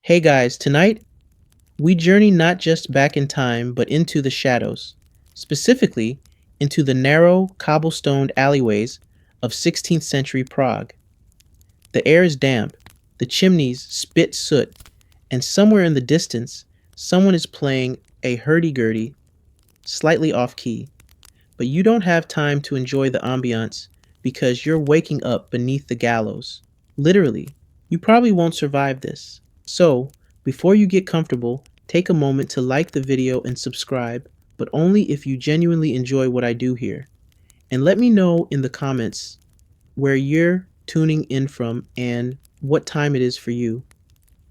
Hey guys, tonight we journey not just back in time but into the shadows, specifically into the narrow cobblestoned alleyways of 16th century Prague. The air is damp, the chimneys spit soot, and somewhere in the distance, someone is playing a hurdy-gurdy, slightly off key. But you don't have time to enjoy the ambiance because you're waking up beneath the gallows. Literally, you probably won't survive this. So, before you get comfortable, take a moment to like the video and subscribe, but only if you genuinely enjoy what I do here. And let me know in the comments where you're tuning in from and what time it is for you.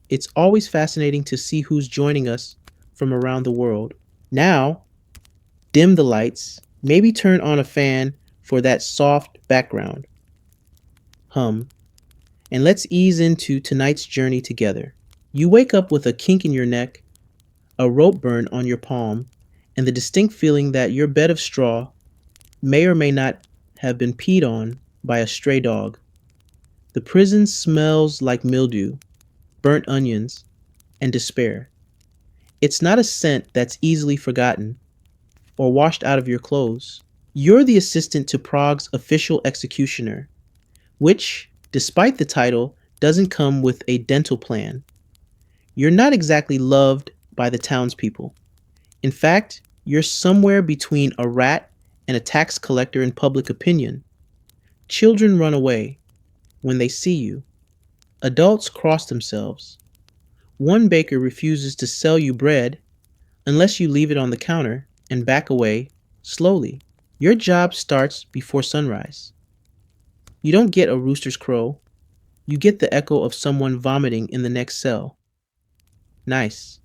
It's always fascinating to see who's joining us from around the world. Now, dim the lights, maybe turn on a fan for that soft background hum, and let's ease into tonight's journey together. You wake up with a kink in your neck, a rope burn on your palm, and the distinct feeling that your bed of straw may or may not have been peed on by a stray dog. The prison smells like mildew, burnt onions, and despair. It's not a scent that's easily forgotten or washed out of your clothes. You're the assistant to Prague's official executioner, which, despite the title, doesn't come with a dental plan. You're not exactly loved by the townspeople. In fact, you're somewhere between a rat and a tax collector in public opinion. Children run away when they see you. Adults cross themselves. One baker refuses to sell you bread unless you leave it on the counter and back away slowly. Your job starts before sunrise. You don't get a rooster's crow. You get the echo of someone vomiting in the next cell. Nice.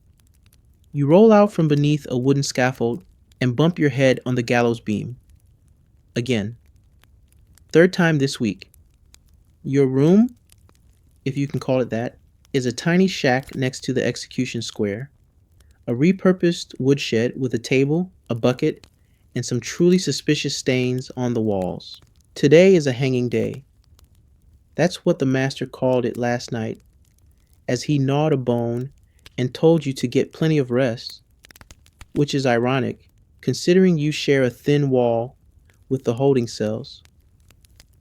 You roll out from beneath a wooden scaffold and bump your head on the gallows beam. Again. Third time this week. Your room, if you can call it that, is a tiny shack next to the execution square. A repurposed woodshed with a table, a bucket, and some truly suspicious stains on the walls. Today is a hanging day. That's what the master called it last night, as he gnawed a bone and told you to get plenty of rest, which is ironic, considering you share a thin wall with the holding cells.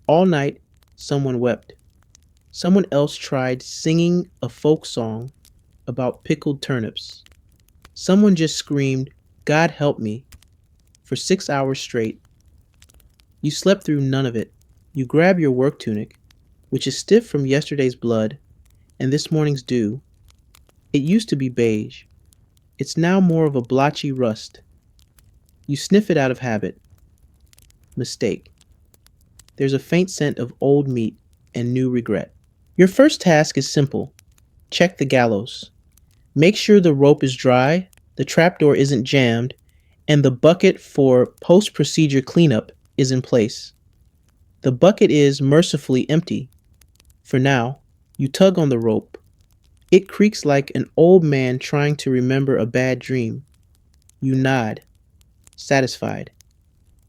All night, someone wept. Someone else tried singing a folk song about pickled turnips. Someone just screamed, "God help me," for 6 hours straight. You slept through none of it. You grab your work tunic, which is stiff from yesterday's blood and this morning's dew. It used to be beige. It's now more of a blotchy rust. You sniff it out of habit. Mistake. There's a faint scent of old meat and new regret. Your first task is simple. Check the gallows. Make sure the rope is dry, the trapdoor isn't jammed, and the bucket for post-procedure cleanup is in place. The bucket is mercifully empty. For now, you tug on the rope. It creaks like an old man trying to remember a bad dream. You nod, satisfied.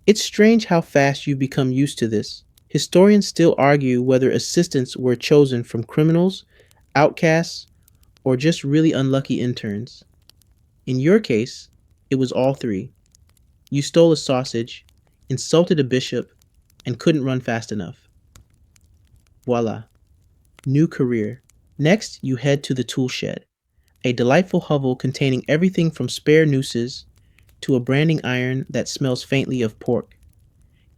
It's strange how fast you've become used to this. Historians still argue whether assistants were chosen from criminals, outcasts, or just really unlucky interns. In your case, it was all three. You stole a sausage, insulted a bishop, and couldn't run fast enough. Voila. New career. Next, you head to the tool shed, a delightful hovel containing everything from spare nooses to a branding iron that smells faintly of pork.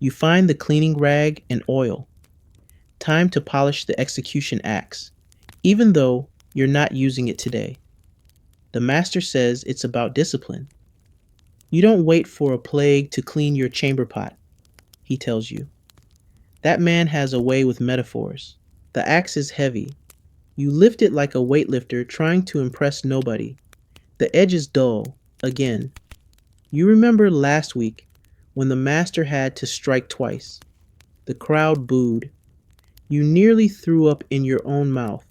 You find the cleaning rag and oil. Time to polish the execution axe, even though you're not using it today. The master says it's about discipline. You don't wait for a plague to clean your chamber pot, he tells you. That man has a way with metaphors. The axe is heavy. You lift it like a weightlifter trying to impress nobody. The edge is dull, again. You remember last week when the master had to strike twice. The crowd booed. You nearly threw up in your own mouth.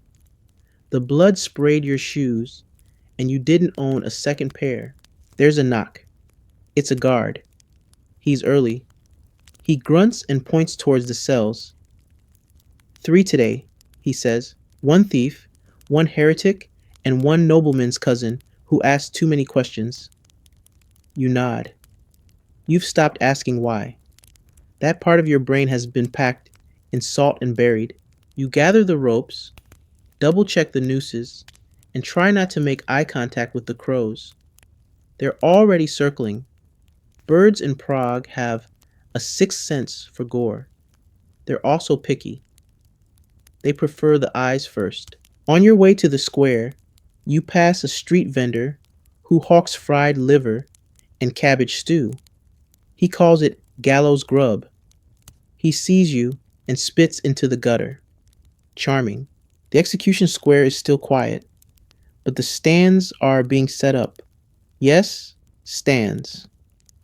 The blood sprayed your shoes, and you didn't own a second pair. There's a knock. It's a guard. He's early. He grunts and points towards the cells. 3 today, he says. 1 thief, 1 heretic, and one nobleman's cousin who asks too many questions. You nod. You've stopped asking why. That part of your brain has been packed in salt and buried. You gather the ropes, double check the nooses, and try not to make eye contact with the crows. They're already circling. Birds in Prague have a sixth sense for gore. They're also picky. They prefer the eyes first. On your way to the square, you pass a street vendor who hawks fried liver and cabbage stew. He calls it gallows grub. He sees you and spits into the gutter. Charming. The execution square is still quiet, but the stands are being set up. Yes, stands.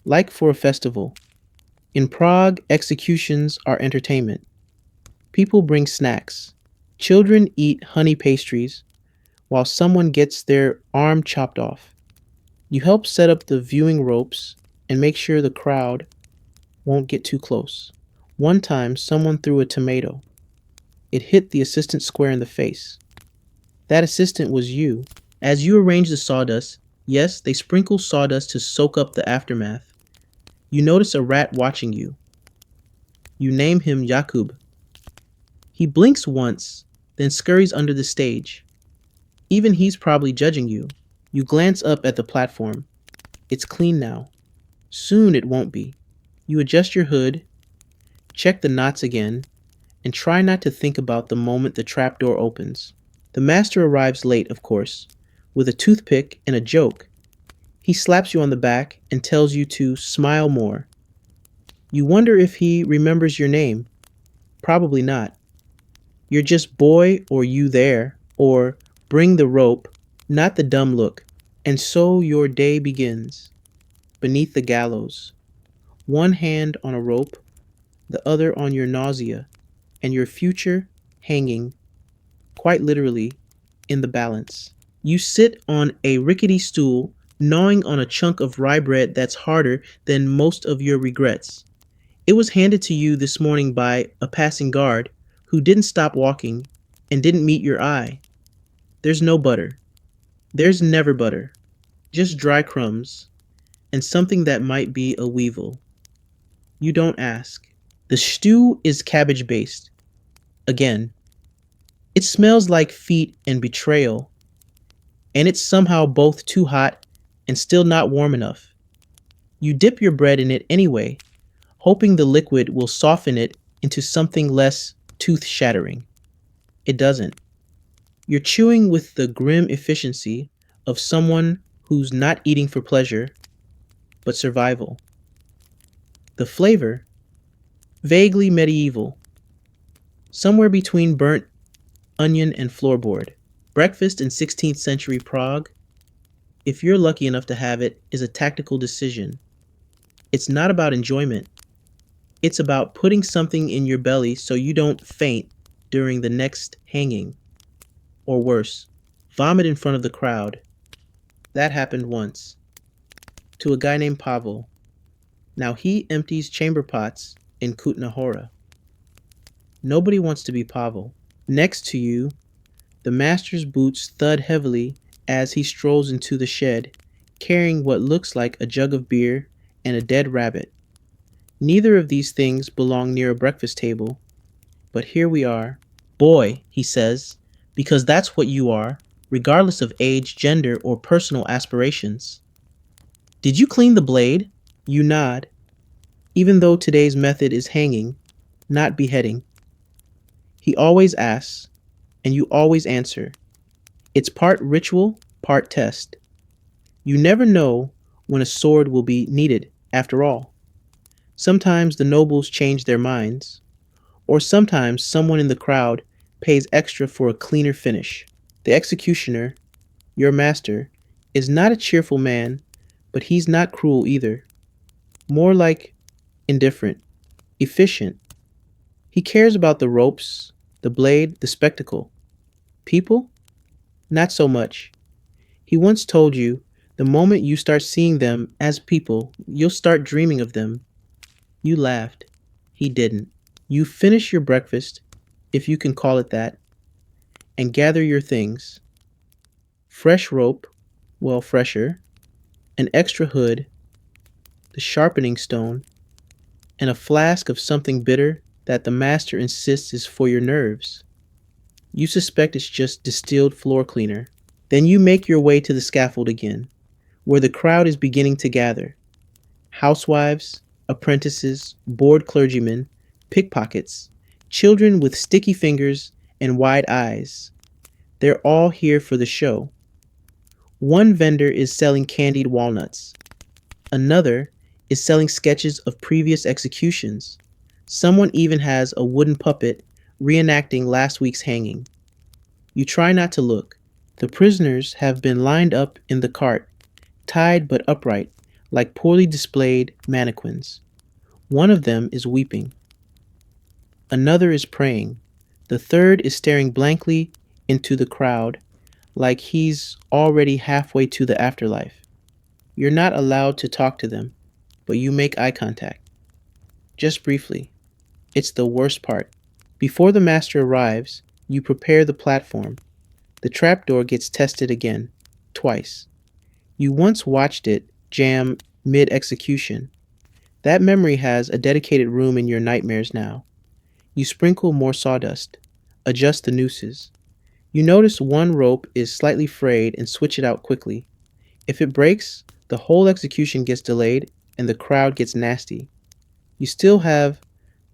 Like for a festival. In Prague, executions are entertainment. People bring snacks. Children eat honey pastries while someone gets their arm chopped off. You help set up the viewing ropes and make sure the crowd won't get too close. One time, someone threw a tomato. It hit the assistant square in the face. That assistant was you. As you arrange the sawdust, yes, they sprinkle sawdust to soak up the aftermath. You notice a rat watching you. You name him Jakub. He blinks once, then scurries under the stage. Even he's probably judging you. You glance up at the platform. It's clean now. Soon it won't be. You adjust your hood, check the knots again, and try not to think about the moment the trapdoor opens. The master arrives late, of course, with a toothpick and a joke. He slaps you on the back and tells you to smile more. You wonder if he remembers your name. Probably not. You're just boy or you there, or bring the rope, not the dumb look. And so your day begins. Beneath the gallows. One hand on a rope, the other on your nausea, and your future hanging, quite literally, in the balance. You sit on a rickety stool, gnawing on a chunk of rye bread that's harder than most of your regrets. It was handed to you this morning by a passing guard who didn't stop walking and didn't meet your eye. There's no butter. There's never butter. Just dry crumbs and something that might be a weevil. You don't ask. The stew is cabbage based. Again. It smells like feet and betrayal. And it's somehow both too hot and still not warm enough. You dip your bread in it anyway, hoping the liquid will soften it into something less tooth-shattering. It doesn't. You're chewing with the grim efficiency of someone who's not eating for pleasure, but survival. The flavor, vaguely medieval, somewhere between burnt onion and floorboard. Breakfast in 16th century Prague, if you're lucky enough to have it, is a tactical decision. It's not about enjoyment. It's about putting something in your belly so you don't faint during the next hanging. Or worse, vomit in front of the crowd. That happened once. To a guy named Pavel. Now he empties chamber pots in Kutna Hora. Nobody wants to be Pavel. Next to you, the master's boots thud heavily as he strolls into the shed, carrying what looks like a jug of beer and a dead rabbit. Neither of these things belong near a breakfast table, but here we are. Boy, he says, because that's what you are, regardless of age, gender, or personal aspirations. Did you clean the blade? You nod, even though today's method is hanging, not beheading. He always asks, and you always answer. It's part ritual, part test. You never know when a sword will be needed, after all. Sometimes the nobles change their minds, or sometimes someone in the crowd pays extra for a cleaner finish. The executioner, your master, is not a cheerful man, but he's not cruel either. More like indifferent, efficient. He cares about the ropes, the blade, the spectacle. People? Not so much. He once told you, the moment you start seeing them as people, you'll start dreaming of them. You laughed. He didn't. You finish your breakfast, if you can call it that, and gather your things. fresh rope, well, fresher, an extra hood, the sharpening stone, and a flask of something bitter that the master insists is for your nerves. You suspect it's just distilled floor cleaner. Then you make your way to the scaffold again, where the crowd is beginning to gather. Housewives, apprentices, bored clergymen, pickpockets, children with sticky fingers and wide eyes. They're all here for the show. One vendor is selling candied walnuts. Another is selling sketches of previous executions. Someone even has a wooden puppet reenacting last week's hanging. You try not to look. The prisoners have been lined up in the cart, tied but upright, like poorly displayed mannequins. One of them is weeping. Another is praying. The third is staring blankly into the crowd, like he's already halfway to the afterlife. You're not allowed to talk to them, but you make eye contact. Just briefly. It's the worst part. Before the master arrives, you prepare the platform. The trapdoor gets tested again, twice. You once watched it jam mid-execution. That memory has a dedicated room in your nightmares now. You sprinkle more sawdust, adjust the nooses. You notice one rope is slightly frayed and switch it out quickly. If it breaks, the whole execution gets delayed and the crowd gets nasty. You still have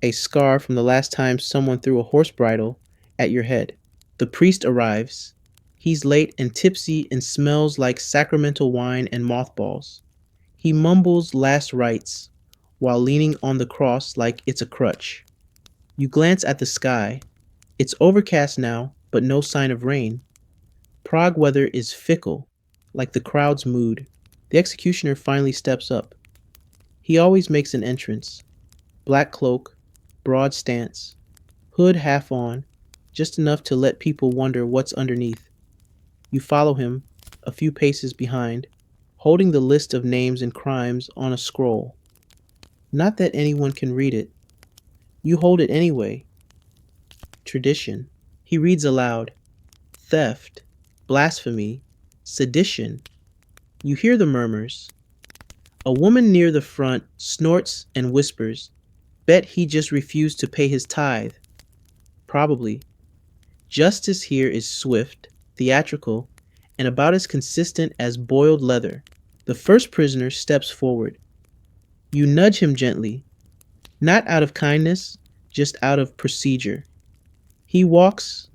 a scar from the last time someone threw a horse bridle at your head. The priest arrives. He's late and tipsy and smells like sacramental wine and mothballs. He mumbles last rites while leaning on the cross like it's a crutch. You glance at the sky. It's overcast now, but no sign of rain. Prague weather is fickle, like the crowd's mood. The executioner finally steps up. He always makes an entrance. Black cloak, broad stance, hood half on, just enough to let people wonder what's underneath. You follow him, a few paces behind, holding the list of names and crimes on a scroll. Not that anyone can read it. You hold it anyway. Tradition. He reads aloud. Theft, blasphemy, sedition. You hear the murmurs. A woman near the front snorts and whispers. Bet he just refused to pay his tithe. Probably. Justice here is swift, theatrical, and about as consistent as boiled leather. The first prisoner steps forward. You nudge him gently, not out of kindness, just out of procedure. He walks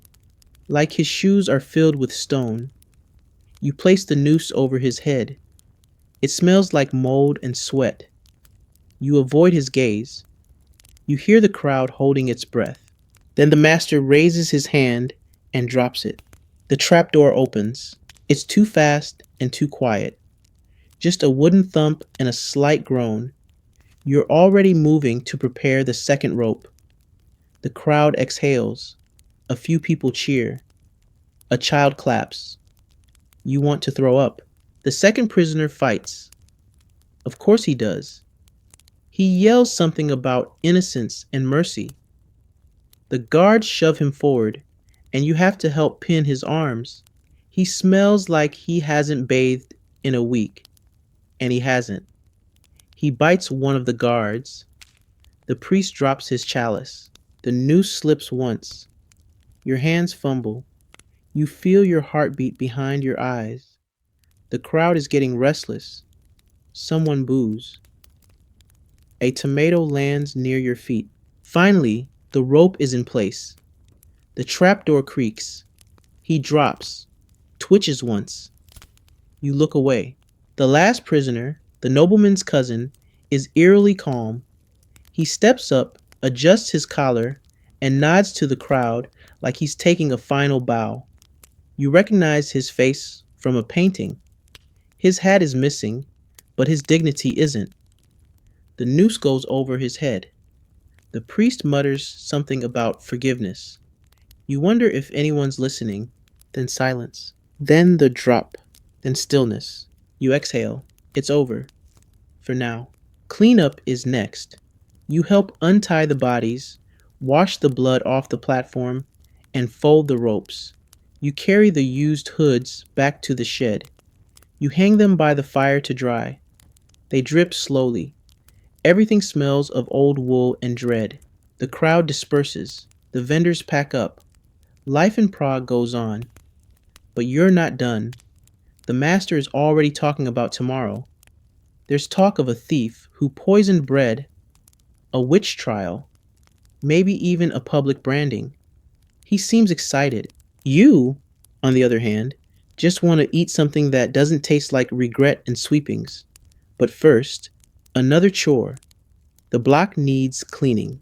like his shoes are filled with stone. You place the noose over his head. It smells like mold and sweat. You avoid his gaze. You hear the crowd holding its breath. Then the master raises his hand and drops it. The trapdoor opens. It's too fast and too quiet. Just a wooden thump and a slight groan. You're already moving to prepare the second rope. The crowd exhales. A few people cheer. A child claps. You want to throw up. The second prisoner fights. Of course he does. He yells something about innocence and mercy. The guards shove him forward, and you have to help pin his arms. He smells like he hasn't bathed in a week, and he hasn't. He bites one of the guards. The priest drops his chalice. The noose slips once. Your hands fumble. You feel your heartbeat behind your eyes. The crowd is getting restless. Someone boos. A tomato lands near your feet. Finally, the rope is in place. The trapdoor creaks. He drops, twitches once. You look away. The last prisoner, the nobleman's cousin, is eerily calm. He steps up, adjusts his collar, and nods to the crowd like he's taking a final bow. You recognize his face from a painting. His hat is missing, but his dignity isn't. The noose goes over his head. The priest mutters something about forgiveness. You wonder if anyone's listening, then silence. Then the drop, then stillness. You exhale. It's over. For now. Cleanup is next. You help untie the bodies, wash the blood off the platform, and fold the ropes. You carry the used hoods back to the shed. You hang them by the fire to dry. They drip slowly. Everything smells of old wool and dread. The crowd disperses. The vendors pack up. Life in Prague goes on. But you're not done. The master is already talking about tomorrow. There's talk of a thief who poisoned bread, a witch trial, maybe even a public branding. He seems excited. You, on the other hand, just want to eat something that doesn't taste like regret and sweepings. But first, another chore. The block needs cleaning.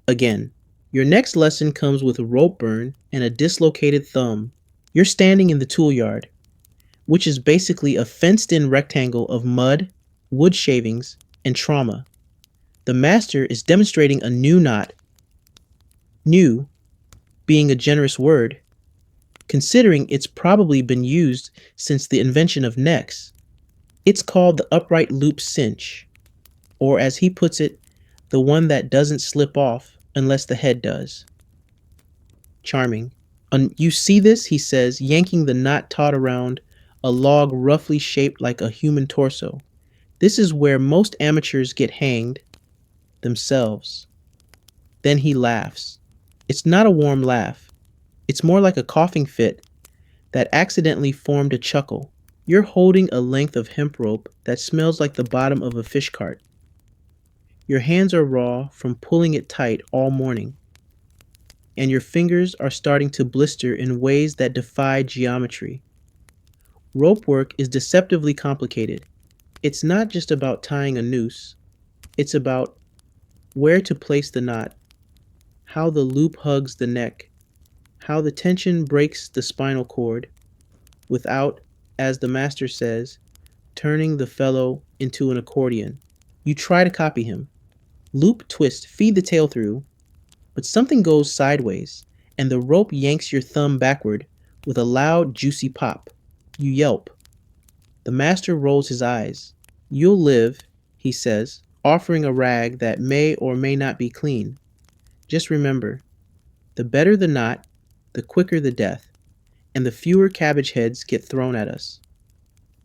Again, your next lesson comes with a rope burn and a dislocated thumb. You're standing in the tool yard, which is basically a fenced in rectangle of mud, wood shavings, and trauma. The master is demonstrating a new knot. New being a generous word, considering it's probably been used since the invention of necks. It's called the upright loop cinch, or as he puts it, the one that doesn't slip off unless the head does. Charming. You see this, he says, yanking the knot taut around a log roughly shaped like a human torso. This is where most amateurs get hanged themselves. Then he laughs. It's not a warm laugh. It's more like a coughing fit that accidentally formed a chuckle. You're holding a length of hemp rope that smells like the bottom of a fish cart. Your hands are raw from pulling it tight all morning, and your fingers are starting to blister in ways that defy geometry. Rope work is deceptively complicated. It's not just about tying a noose, it's about where to place the knot, how the loop hugs the neck, how the tension breaks the spinal cord, without, as the master says, turning the fellow into an accordion. You try to copy him. Loop, twist, feed the tail through, but something goes sideways, and the rope yanks your thumb backward with a loud, juicy pop. You yelp. The master rolls his eyes. You'll live, he says, offering a rag that may or may not be clean. Just remember, the better the knot, the quicker the death, and the fewer cabbage heads get thrown at us.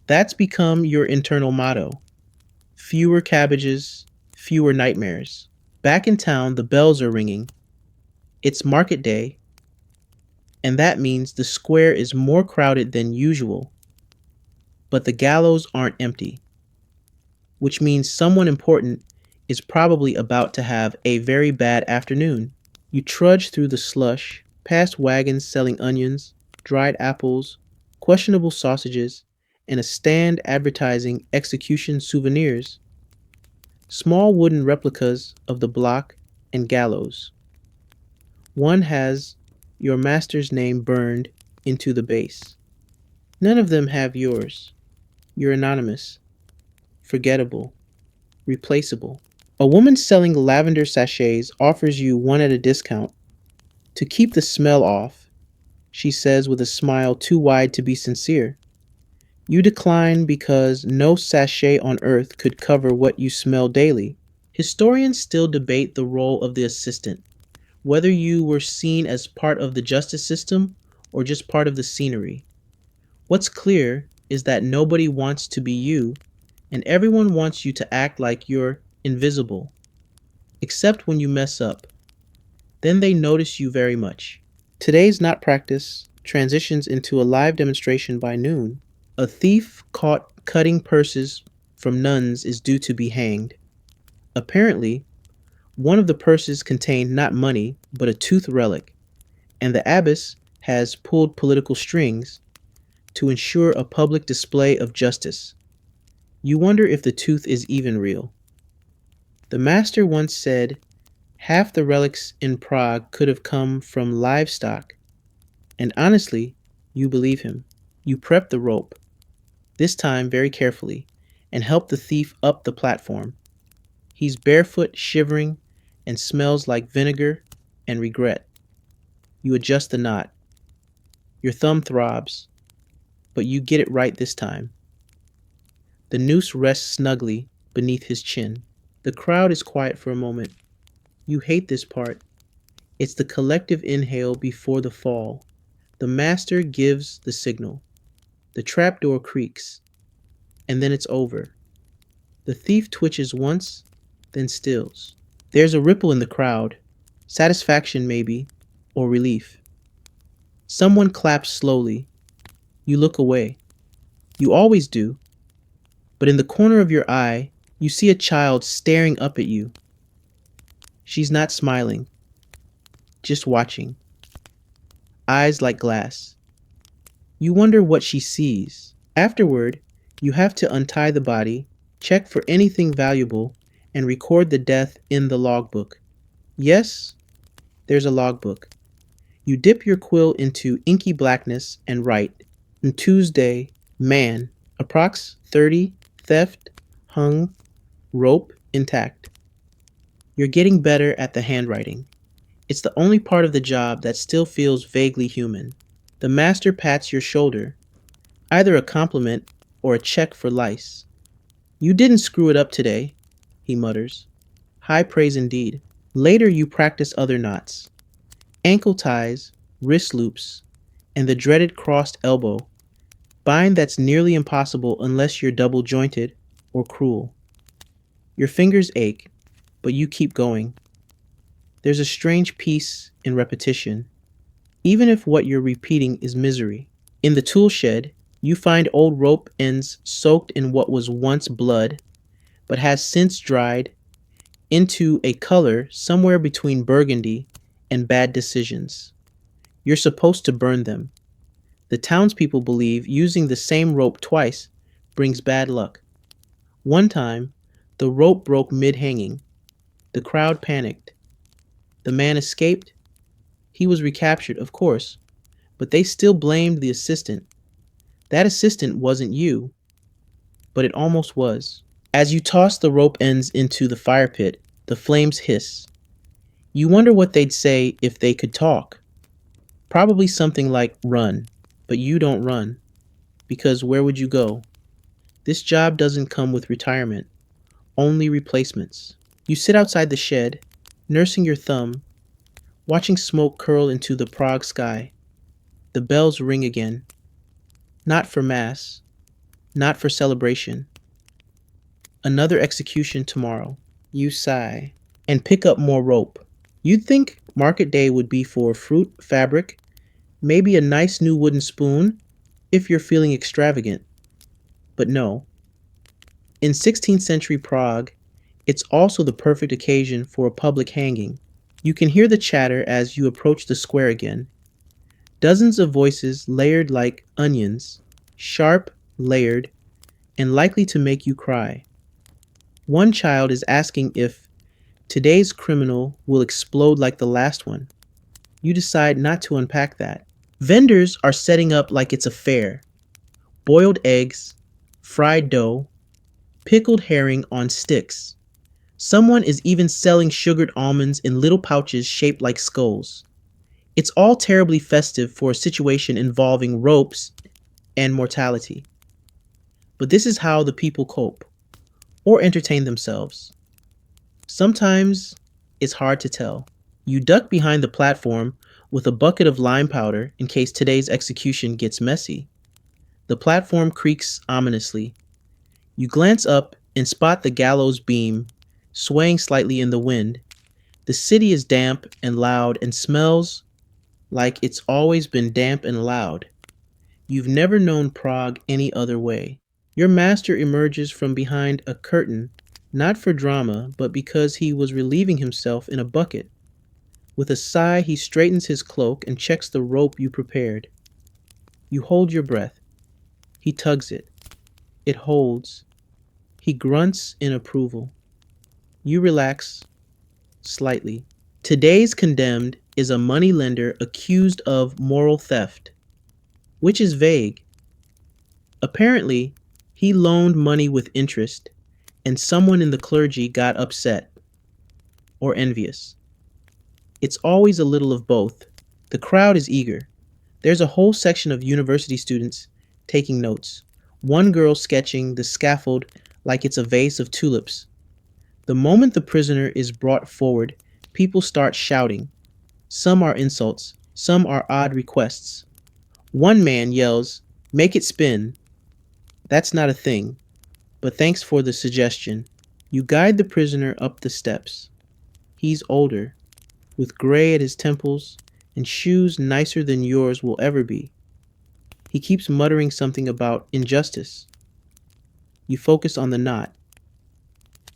That's become your internal motto. Fewer cabbages, fewer nightmares. Back in town, the bells are ringing. It's market day, and that means the square is more crowded than usual. But the gallows aren't empty, which means someone important is probably about to have a very bad afternoon. You trudge through the slush, past wagons selling onions, dried apples, questionable sausages, and a stand advertising execution souvenirs. Small wooden replicas of the block and gallows. One has your master's name burned into the base. None of them have yours. You're anonymous, forgettable, replaceable. A woman selling lavender sachets offers you one at a discount. To keep the smell off, she says with a smile too wide to be sincere. You decline because no sachet on earth could cover what you smell daily. Historians still debate the role of the assistant, whether you were seen as part of the justice system or just part of the scenery. What's clear is that nobody wants to be you, and everyone wants you to act like you're invisible, except when you mess up. Then they notice you very much. Today's not practice transitions into a live demonstration by noon. A thief caught cutting purses from nuns is due to be hanged. Apparently, one of the purses contained not money, but a tooth relic, and the abbess has pulled political strings to ensure a public display of justice. You wonder if the tooth is even real. The master once said half the relics in Prague could have come from livestock, and honestly, you believe him. You prep the rope, this time very carefully, and help the thief up the platform. He's barefoot, shivering, and smells like vinegar and regret. You adjust the knot. Your thumb throbs, but you get it right this time. The noose rests snugly beneath his chin. The crowd is quiet for a moment. You hate this part. It's the collective inhale before the fall. The master gives the signal. The trapdoor creaks, and then it's over. The thief twitches once, then stills. There's a ripple in the crowd, satisfaction maybe, or relief. Someone claps slowly. You look away. You always do, but in the corner of your eye, you see a child staring up at you. She's not smiling, just watching, eyes like glass. You wonder what she sees. Afterward, you have to untie the body, check for anything valuable, and record the death in the logbook. Yes, there's a logbook. You dip your quill into inky blackness and write, on Tuesday, man, approx 30, theft, hung, rope intact. You're getting better at the handwriting. It's the only part of the job that still feels vaguely human. The master pats your shoulder, either a compliment or a check for lice. You didn't screw it up today, he mutters. High praise indeed. Later you practice other knots. Ankle ties, wrist loops, and the dreaded crossed elbow. Bind that's nearly impossible unless you're double jointed or cruel. Your fingers ache, but you keep going. There's a strange peace in repetition, even if what you're repeating is misery. In the tool shed, you find old rope ends soaked in what was once blood, but has since dried into a color somewhere between burgundy and bad decisions. You're supposed to burn them. The townspeople believe using the same rope twice brings bad luck. One time, the rope broke mid-hanging. The crowd panicked. The man escaped. He was recaptured, of course, but they still blamed the assistant. That assistant wasn't you, but it almost was. As you toss the rope ends into the fire pit, the flames hiss. You wonder what they'd say if they could talk. Probably something like run, but you don't run, because where would you go? This job doesn't come with retirement, only replacements. You sit outside the shed, nursing your thumb, watching smoke curl into the Prague sky. The bells ring again. Not for mass, not for celebration. Another execution tomorrow. You sigh and pick up more rope. You'd think market day would be for fruit, fabric, maybe a nice new wooden spoon if you're feeling extravagant. But no. In 16th century Prague, it's also the perfect occasion for a public hanging. You can hear the chatter as you approach the square again. Dozens of voices layered like onions, sharp, layered, and likely to make you cry. One child is asking if today's criminal will explode like the last one. You decide not to unpack that. Vendors are setting up like it's a fair. Boiled eggs, fried dough, pickled herring on sticks. Someone is even selling sugared almonds in little pouches shaped like skulls. It's all terribly festive for a situation involving ropes and mortality. But this is how the people cope, or entertain themselves. Sometimes it's hard to tell. You duck behind the platform with a bucket of lime powder in case today's execution gets messy. The platform creaks ominously. You glance up and spot the gallows beam swaying slightly in the wind. The city is damp and loud and smells like it's always been damp and loud. You've never known Prague any other way. Your master emerges from behind a curtain, not for drama, but because he was relieving himself in a bucket. With a sigh, he straightens his cloak and checks the rope you prepared. You hold your breath. He tugs it. It holds. He grunts in approval. You relax, slightly. Today's condemned is a moneylender accused of moral theft, which is vague. Apparently, he loaned money with interest, and someone in the clergy got upset or envious. It's always a little of both. The crowd is eager. There's a whole section of university students taking notes. One girl sketching the scaffold like it's a vase of tulips. The moment the prisoner is brought forward, people start shouting. Some are insults, some are odd requests. One man yells, "Make it spin." That's not a thing, but thanks for the suggestion. You guide the prisoner up the steps. He's older, with gray at his temples and shoes nicer than yours will ever be. He keeps muttering something about injustice. You focus on the knot.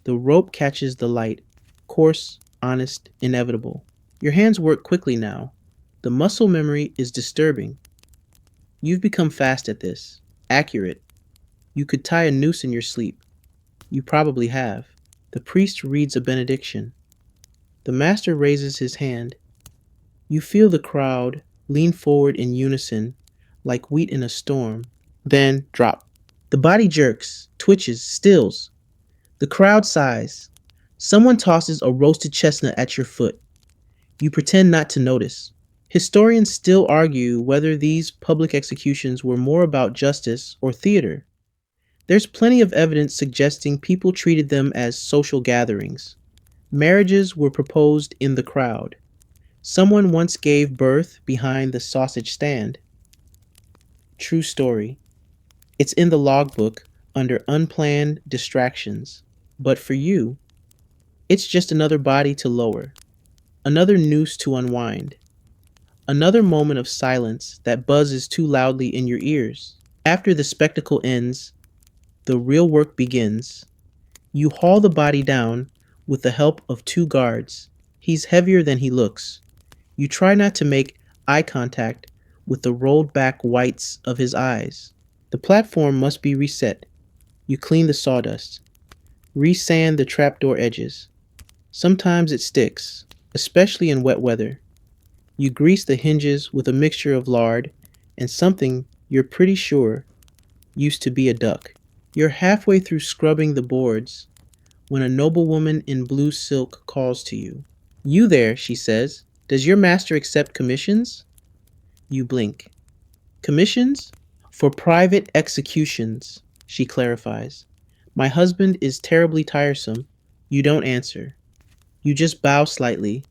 The rope catches the light, coarse, honest, inevitable. Your hands work quickly now. The muscle memory is disturbing. You've become fast at this, accurate. You could tie a noose in your sleep. You probably have. The priest reads a benediction. The master raises his hand. You feel the crowd lean forward in unison, like wheat in a storm, then drop. The body jerks, twitches, stills. The crowd sighs. Someone tosses a roasted chestnut at your foot. You pretend not to notice. Historians still argue whether these public executions were more about justice or theater. There's plenty of evidence suggesting people treated them as social gatherings. Marriages were proposed in the crowd. Someone once gave birth behind the sausage stand. True story. It's in the logbook under unplanned distractions. But for you, it's just another body to lower, another noose to unwind, another moment of silence that buzzes too loudly in your ears. After the spectacle ends, the real work begins. You haul the body down with the help of two guards. He's heavier than he looks. You try not to make eye contact with the rolled back whites of his eyes. The platform must be reset. You clean the sawdust, resand the trapdoor edges. Sometimes it sticks, especially in wet weather. You grease the hinges with a mixture of lard and something you're pretty sure used to be a duck. You're halfway through scrubbing the boards when a noblewoman in blue silk calls to you. "You there," she says. "Does your master accept commissions?" You blink. "Commissions?" "For private executions," she clarifies. "My husband is terribly tiresome." You don't answer. You just bow slightly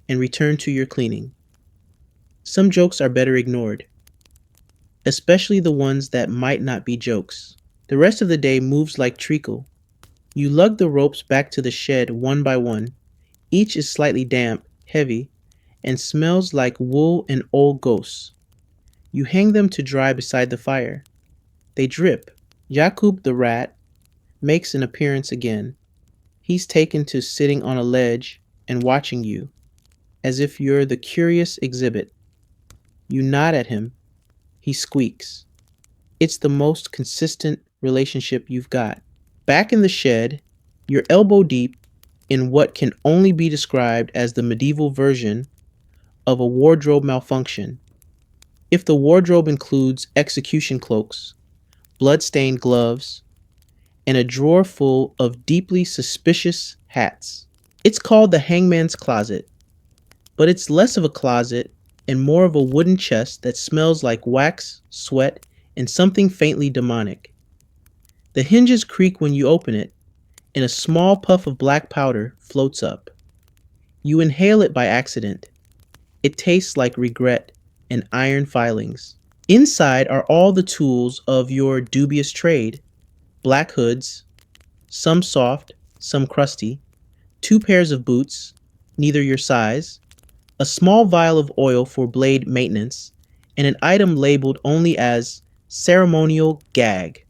and return to your cleaning. Some jokes are better ignored, especially the ones that might not be jokes. The rest of the day moves like treacle. You lug the ropes back to the shed one by one. Each is slightly damp, heavy, and smells like wool and old ghosts. You hang them to dry beside the fire. They drip. Jakub the rat makes an appearance again. He's taken to sitting on a ledge and watching you, as if you're the curious exhibit. You nod at him. He squeaks. It's the most consistent relationship you've got. Back in the shed, you're elbow deep in what can only be described as the medieval version of a wardrobe malfunction. If the wardrobe includes execution cloaks, blood-stained gloves, and a drawer full of deeply suspicious hats. It's called the hangman's closet, but it's less of a closet and more of a wooden chest that smells like wax, sweat, and something faintly demonic. The hinges creak when you open it, and a small puff of black powder floats up. You inhale it by accident. It tastes like regret and iron filings. Inside are all the tools of your dubious trade: black hoods, some soft, some crusty, two pairs of boots, neither your size, a small vial of oil for blade maintenance, and an item labeled only as ceremonial gag.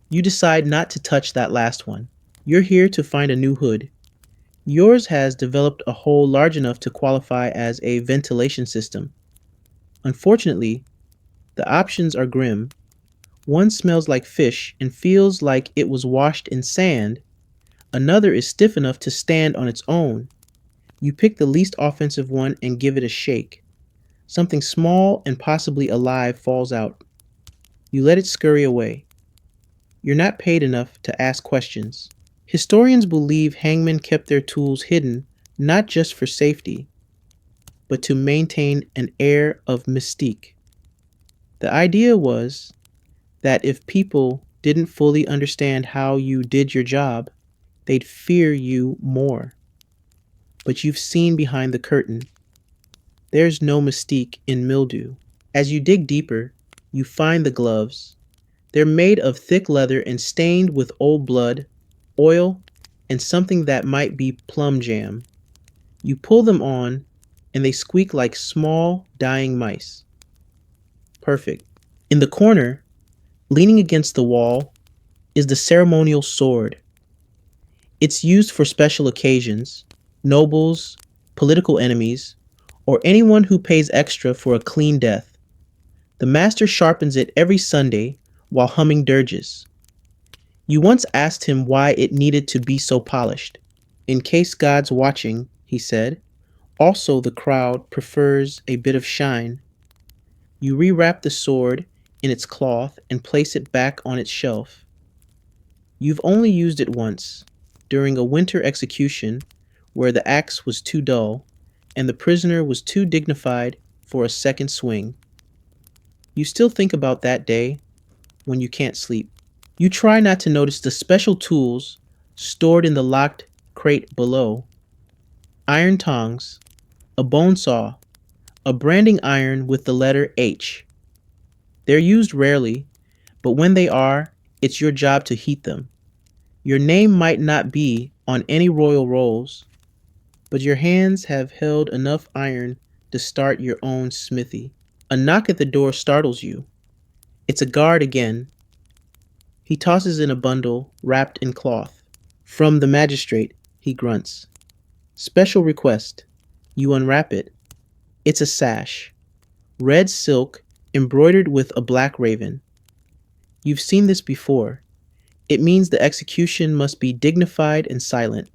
You decide not to touch that last one. You're here to find a new hood. Yours has developed a hole large enough to qualify as a ventilation system. Unfortunately, the options are grim. One smells like fish and feels like it was washed in sand. Another is stiff enough to stand on its own. You pick the least offensive one and give it a shake. Something small and possibly alive falls out. You let it scurry away. You're not paid enough to ask questions. Historians believe hangmen kept their tools hidden not just for safety, but to maintain an air of mystique. The idea was that if people didn't fully understand how you did your job, they'd fear you more. But you've seen behind the curtain. There's no mystique in mildew. As you dig deeper, you find the gloves. They're made of thick leather and stained with old blood, oil, and something that might be plum jam. You pull them on, and they squeak like small, dying mice. Perfect. In the corner, leaning against the wall, is the ceremonial sword. It's used for special occasions, nobles, political enemies, or anyone who pays extra for a clean death. The master sharpens it every Sunday while humming dirges. You once asked him why it needed to be so polished. In case God's watching, he said. Also, the crowd prefers a bit of shine. You rewrap the sword in its cloth and place it back on its shelf. You've only used it once, during a winter execution where the axe was too dull and the prisoner was too dignified for a second swing. You still think about that day when you can't sleep. You try not to notice the special tools stored in the locked crate below: iron tongs, a bone saw, a branding iron with the letter H. They're used rarely, but when they are, it's your job to heat them. Your name might not be on any royal rolls, but your hands have held enough iron to start your own smithy. A knock at the door startles you. It's a guard again. He tosses in a bundle wrapped in cloth. From the magistrate, he grunts. Special request. You unwrap it. It's a sash. Red silk embroidered with a black raven. You've seen this before. It means the execution must be dignified and silent.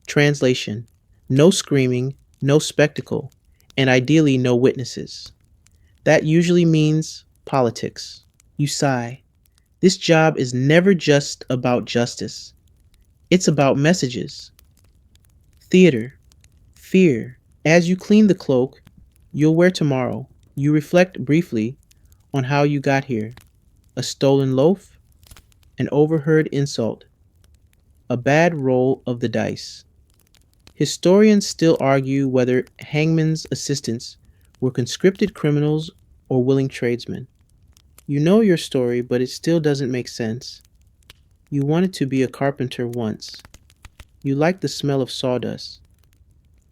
Translation: no screaming, no spectacle, and ideally no witnesses. That usually means politics. You sigh. This job is never just about justice. It's about messages. Theater. Fear. As you clean the cloak you'll wear tomorrow, you reflect briefly on how you got here. A stolen loaf, an overheard insult, a bad roll of the dice. Historians still argue whether hangman's assistants were conscripted criminals or willing tradesmen. You know your story, but it still doesn't make sense. You wanted to be a carpenter once. You liked the smell of sawdust.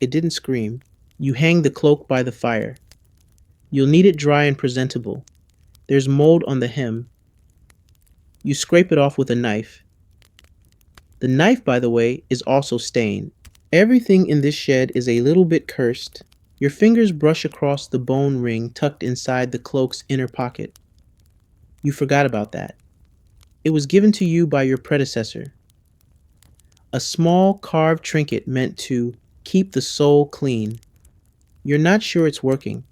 It didn't scream. You hang the cloak by the fire. You'll need it dry and presentable. There's mold on the hem. You scrape it off with a knife. The knife, by the way, is also stained. Everything in this shed is a little bit cursed. Your fingers brush across the bone ring tucked inside the cloak's inner pocket. You forgot about that. It was given to you by your predecessor. A small carved trinket meant to keep the soul clean. You're not sure it's working,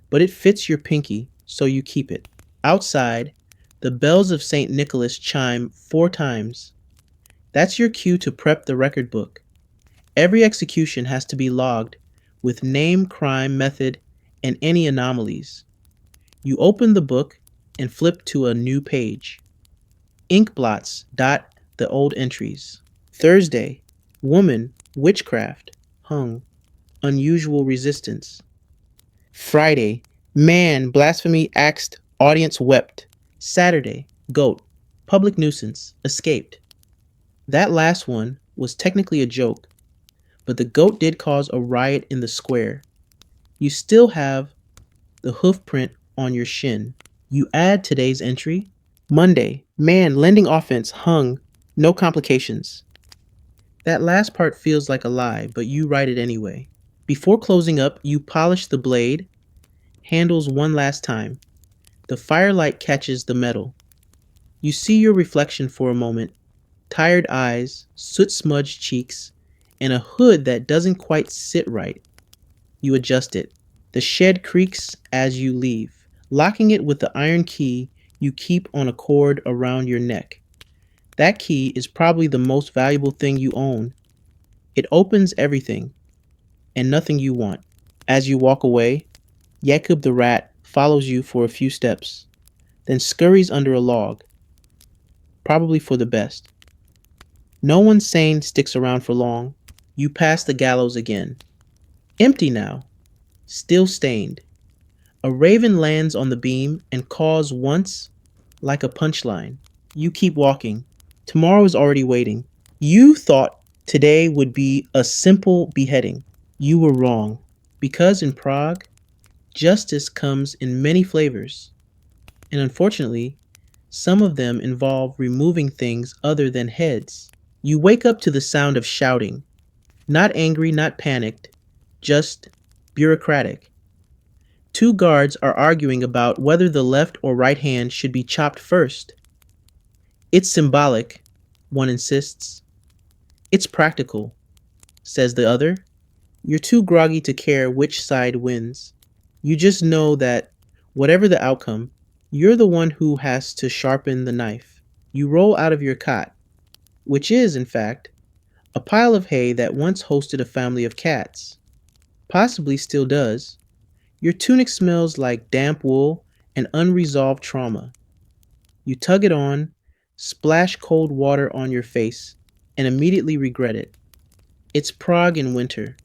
but it fits your pinky, so you keep it. Outside, the bells of St. Nicholas chime 4 times. That's your cue to prep the record book. Every execution has to be logged with name, crime, method, and any anomalies. You open the book and flip to a new page. Ink blots dot the old entries. Thursday, woman, witchcraft, hung, unusual resistance. Friday, man, blasphemy axed, audience wept. Saturday, goat, public nuisance, escaped. That last one was technically a joke, but the goat did cause a riot in the square. You still have the hoof print on your shin. You add today's entry. Monday, man, lending offense, hung, no complications. That last part feels like a lie, but you write it anyway. Before closing up, you polish the blade, handles one last time. The firelight catches the metal. You see your reflection for a moment. Tired eyes, soot-smudged cheeks, and a hood that doesn't quite sit right. You adjust it. The shed creaks as you leave, locking it with the iron key you keep on a cord around your neck. That key is probably the most valuable thing you own. It opens everything and nothing you want. As you walk away, Jacob the rat follows you for a few steps, then scurries under a log, probably for the best. No one sane sticks around for long. You pass the gallows again. Empty now, still stained. A raven lands on the beam and caws once like a punchline. You keep walking. Tomorrow is already waiting. You thought today would be a simple beheading. You were wrong. Because in Prague, justice comes in many flavors. And unfortunately, some of them involve removing things other than heads. You wake up to the sound of shouting. Not angry, not panicked, just bureaucratic. Two guards are arguing about whether the left or right hand should be chopped first. It's symbolic, one insists. It's practical, says the other. You're too groggy to care which side wins. You just know that, whatever the outcome, you're the one who has to sharpen the knife. You roll out of your cot, which is, in fact, a pile of hay that once hosted a family of cats. Possibly still does. Your tunic smells like damp wool and unresolved trauma. You tug it on, splash cold water on your face, and immediately regret it. It's Prague in winter.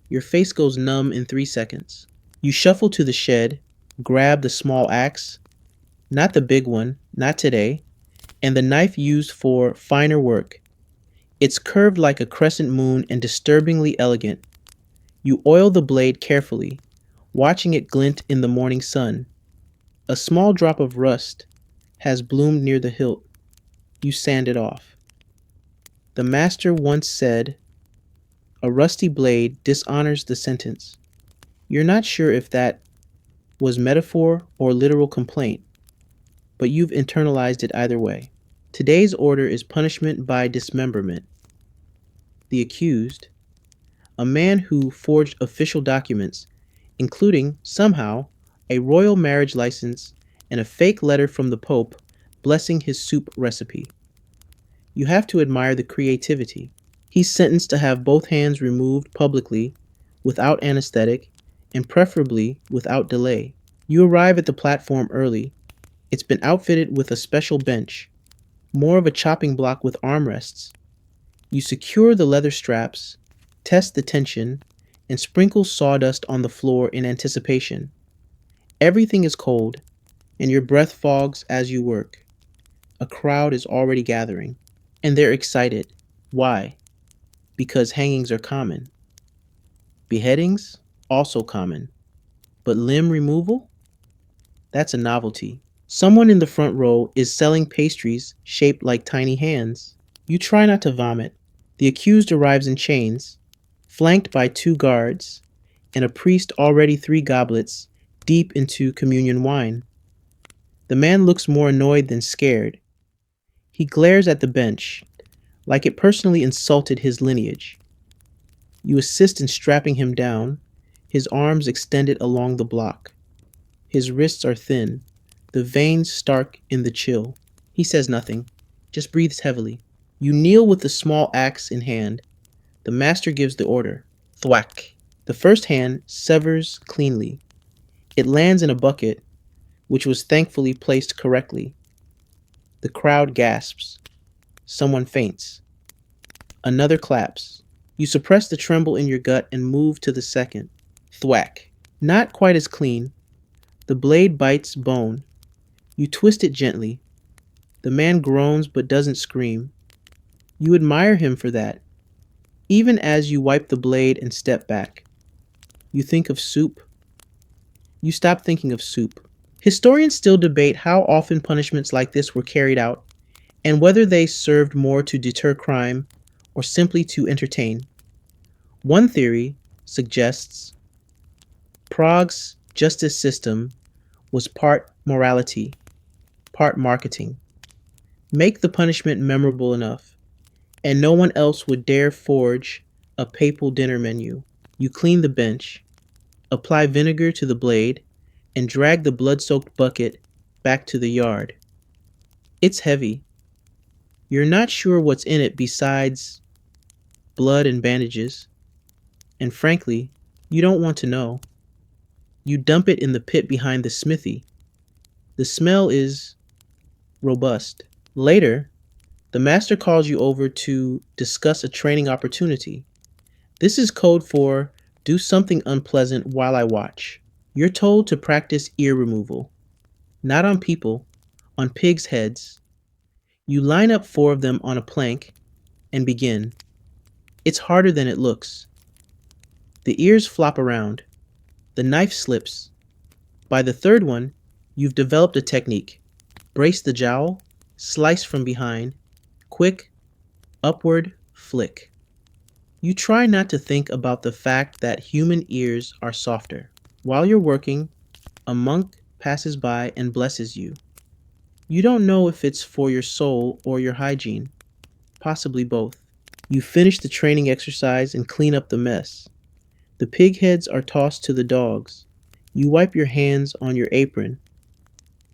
Your face goes numb in 3 seconds. You shuffle to the shed, grab the small axe, not the big one, not today, and the knife used for finer work. It's curved like a crescent moon and disturbingly elegant. You oil the blade carefully, watching it glint in the morning sun. A small drop of rust has bloomed near the hilt. You sand it off. The master once said, "A rusty blade dishonors the sentence." You're not sure if that was metaphor or literal complaint, but you've internalized it either way. Today's order is punishment by dismemberment. The accused, a man who forged official documents, including, somehow, a royal marriage license and a fake letter from the Pope blessing his soup recipe. You have to admire the creativity. He's sentenced to have both hands removed publicly, without anesthetic, and preferably without delay. You arrive at the platform early. It's been outfitted with a special bench, more of a chopping block with armrests. You secure the leather straps, test the tension, and sprinkle sawdust on the floor in anticipation. Everything is cold, and your breath fogs as you work. A crowd is already gathering, and they're excited. Why? Because hangings are common. Beheadings? Also common. But limb removal? That's a novelty. Someone in the front row is selling pastries shaped like tiny hands. You try not to vomit. The accused arrives in chains, flanked by two guards, and a priest already 3 goblets deep into communion wine. The man looks more annoyed than scared. He glares at the bench, like it personally insulted his lineage. You assist in strapping him down, his arms extended along the block. His wrists are thin, the veins stark in the chill. He says nothing, just breathes heavily. You kneel with the small axe in hand. The master gives the order. Thwack. The first hand severs cleanly. It lands in a bucket, which was thankfully placed correctly. The crowd gasps. Someone faints. Another claps. You suppress the tremble in your gut and move to the second. Thwack. Not quite as clean. The blade bites bone. You twist it gently. The man groans but doesn't scream. You admire him for that, even as you wipe the blade and step back. You think of soup. You stop thinking of soup. Historians still debate how often punishments like this were carried out, and whether they served more to deter crime or simply to entertain. One theory suggests Prague's justice system was part morality, part marketing. Make the punishment memorable enough, and no one else would dare forge a papal dinner menu. You clean the bench, apply vinegar to the blade, and drag the blood-soaked bucket back to the yard. It's heavy. You're not sure what's in it besides blood and bandages, and frankly, you don't want to know. You dump it in the pit behind the smithy. The smell is robust. Later, the master calls you over to discuss a training opportunity. This is code for do something unpleasant while I watch. You're told to practice ear removal, not on people, on pigs' heads. You line up four of them on a plank and begin. It's harder than it looks. The ears flop around. The knife slips. By the third one, you've developed a technique. Brace the jowl, slice from behind, quick, upward flick. You try not to think about the fact that human ears are softer. While you're working, a monk passes by and blesses you. You don't know if it's for your soul or your hygiene, possibly both. You finish the training exercise and clean up the mess. The pig heads are tossed to the dogs. You wipe your hands on your apron,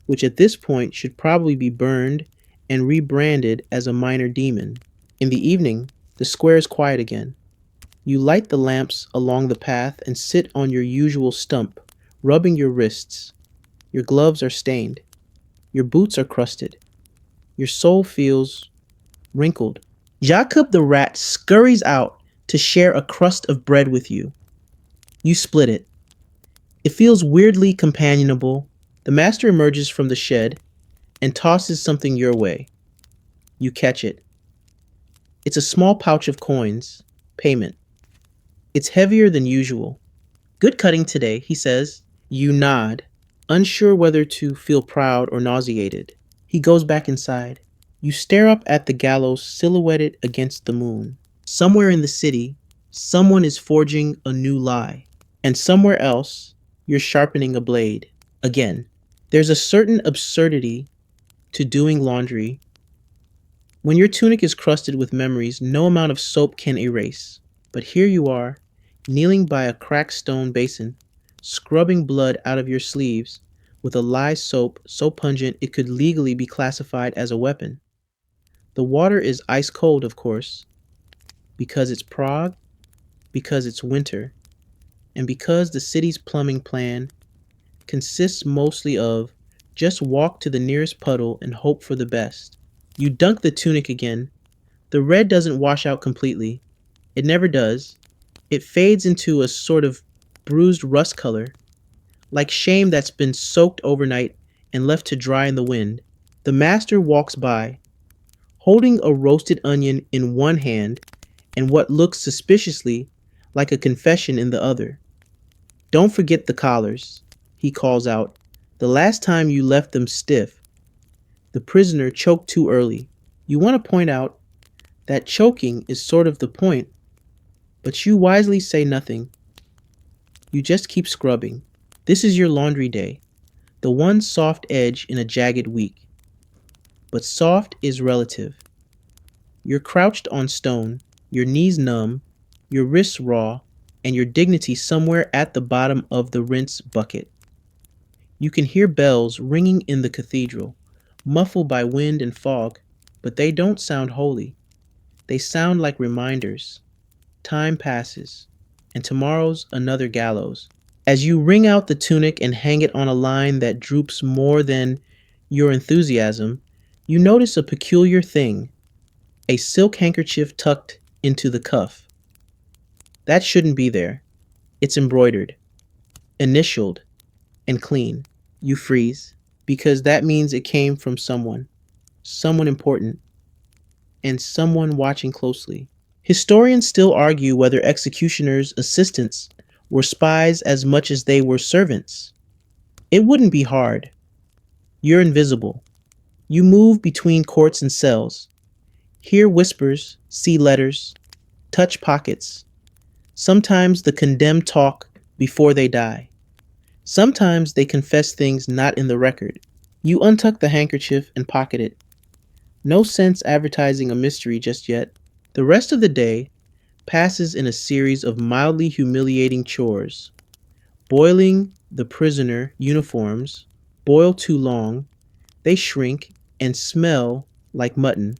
which at this point should probably be burned and rebranded as a minor demon. In the evening, the square is quiet again. You light the lamps along the path and sit on your usual stump, rubbing your wrists. Your gloves are stained. Your boots are crusted. Your soul feels wrinkled. Jacob the rat scurries out to share a crust of bread with you. You split it. It feels weirdly companionable. The master emerges from the shed and tosses something your way. You catch it. It's a small pouch of coins. Payment. It's heavier than usual. Good cutting today, he says. You nod, unsure whether to feel proud or nauseated. He goes back inside. You stare up at the gallows silhouetted against the moon. Somewhere in the city, someone is forging a new lie. And somewhere else, you're sharpening a blade. Again, there's a certain absurdity to doing laundry. When your tunic is crusted with memories no amount of soap can erase. But here you are, kneeling by a cracked stone basin, scrubbing blood out of your sleeves with a lye soap so pungent it could legally be classified as a weapon. The water is ice cold, of course, because it's Prague, because it's winter, and because the city's plumbing plan consists mostly of just walk to the nearest puddle and hope for the best. You dunk the tunic again. The red doesn't wash out completely. It never does. It fades into a sort of bruised rust color, like shame that's been soaked overnight and left to dry in the wind. The master walks by, holding a roasted onion in one hand and what looks suspiciously like a confession in the other. Don't forget the collars, he calls out. The last time you left them stiff, the prisoner choked too early. You want to point out that choking is sort of the point, but you wisely say nothing. You just keep scrubbing. This is your laundry day, the one soft edge in a jagged week. But soft is relative. You're crouched on stone, your knees numb, your wrists raw, and your dignity somewhere at the bottom of the rinse bucket. You can hear bells ringing in the cathedral, muffled by wind and fog, but they don't sound holy. They sound like reminders. Time passes, and tomorrow's another gallows. As you wring out the tunic and hang it on a line that droops more than your enthusiasm, you notice a peculiar thing, a silk handkerchief tucked into the cuff. That shouldn't be there. It's embroidered, initialed, and clean. You freeze, because that means it came from someone important, and someone watching closely. Historians still argue whether executioners' assistants were spies as much as they were servants. It wouldn't be hard. You're invisible. You move between courts and cells, hear whispers, see letters, touch pockets. Sometimes the condemned talk before they die. Sometimes they confess things not in the record. You untuck the handkerchief and pocket it. No sense advertising a mystery just yet. The rest of the day passes in a series of mildly humiliating chores. Boiling the prisoner uniforms, boil too long, they shrink and smell like mutton.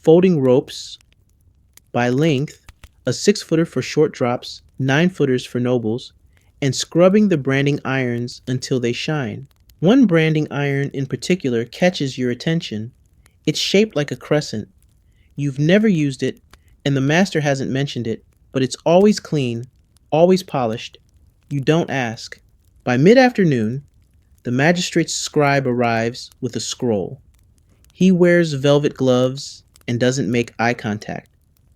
Folding ropes by length, a 6-footer for short drops, 9-footers for nobles, and scrubbing the branding irons until they shine. One branding iron in particular catches your attention. It's shaped like a crescent. You've never used it, and the master hasn't mentioned it, but it's always clean, always polished. You don't ask. By mid-afternoon, the magistrate's scribe arrives with a scroll. He wears velvet gloves and doesn't make eye contact.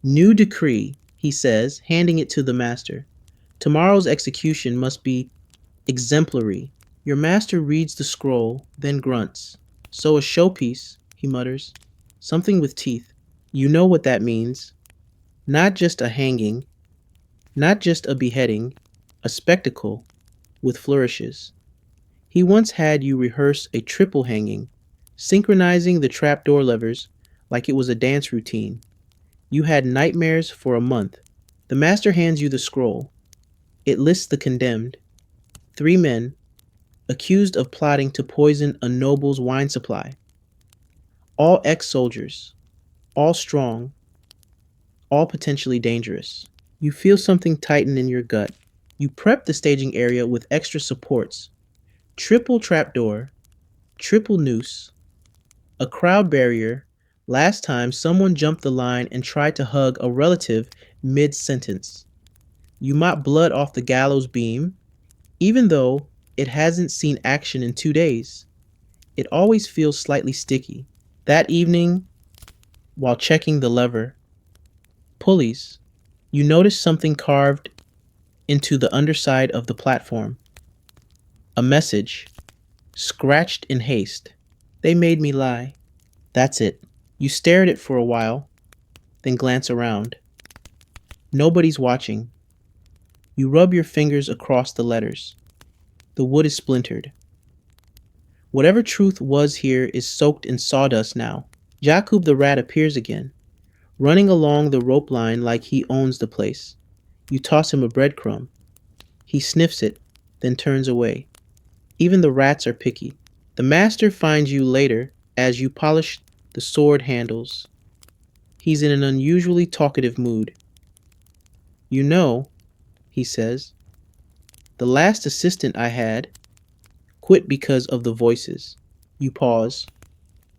New decree, he says, handing it to the master. Tomorrow's execution must be exemplary. Your master reads the scroll, then grunts. So a showpiece, he mutters. Something with teeth. You know what that means. Not just a hanging, not just a beheading, a spectacle with flourishes. He once had you rehearse a triple hanging, synchronizing the trapdoor levers like it was a dance routine. You had nightmares for a month. The master hands you the scroll. It lists the condemned. 3 men, accused of plotting to poison a noble's wine supply. All ex-soldiers, all strong, all potentially dangerous. You feel something tighten in your gut. You prep the staging area with extra supports. Triple trapdoor, triple noose, a crowd barrier. Last time someone jumped the line and tried to hug a relative mid-sentence. You mop blood off the gallows beam, even though it hasn't seen action in 2 days. It always feels slightly sticky. That evening, while checking the lever, pulleys, you notice something carved into the underside of the platform. A message, scratched in haste. They made me lie. That's it. You stare at it for a while, then glance around. Nobody's watching. You rub your fingers across the letters. The wood is splintered. Whatever truth was here is soaked in sawdust now. Jakub the rat appears again, running along the rope line like he owns the place. You toss him a breadcrumb. He sniffs it, then turns away. Even the rats are picky. The master finds you later as you polish the sword handles. He's in an unusually talkative mood. You know, he says, the last assistant I had quit because of the voices. You pause.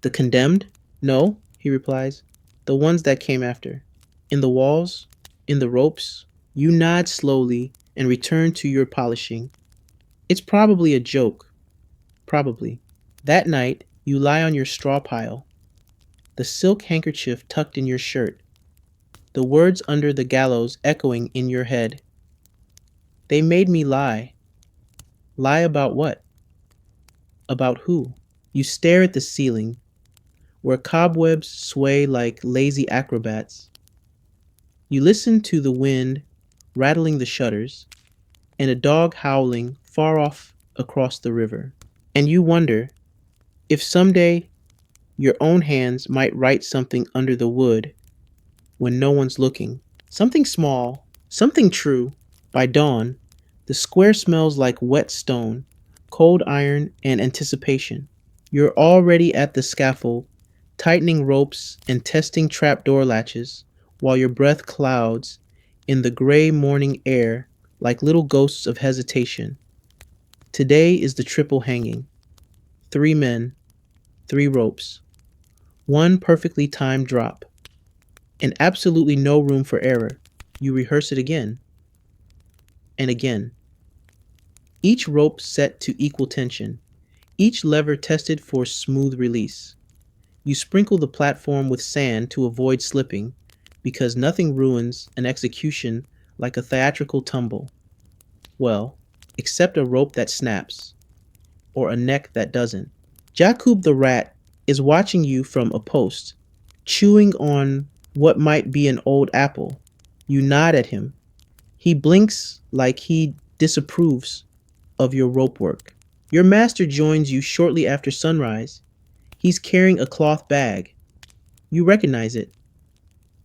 The condemned? No, he replies. The ones that came after. In the walls? In the ropes? You nod slowly and return to your polishing. It's probably a joke. Probably. That night, you lie on your straw pile, the silk handkerchief tucked in your shirt, the words under the gallows echoing in your head. They made me lie. Lie about what? About who? You stare at the ceiling, where cobwebs sway like lazy acrobats. You listen to the wind rattling the shutters and a dog howling far off across the river. And you wonder if someday your own hands might write something under the wood when no one's looking. Something small, something true. By dawn, the square smells like wet stone, cold iron, and anticipation. You're already at the scaffold, tightening ropes and testing trapdoor latches, while your breath clouds in the gray morning air like little ghosts of hesitation. Today is the triple hanging. 3 men, 3 ropes, 1 perfectly timed drop, and absolutely no room for error. You rehearse it again and again. Each rope set to equal tension, each lever tested for smooth release. You sprinkle the platform with sand to avoid slipping, because nothing ruins an execution like a theatrical tumble. Well, except a rope that snaps, or a neck that doesn't. Jakub the rat is watching you from a post, chewing on what might be an old apple. You nod at him. He blinks like he disapproves of your rope work. Your master joins you shortly after sunrise. He's carrying a cloth bag. You recognize it.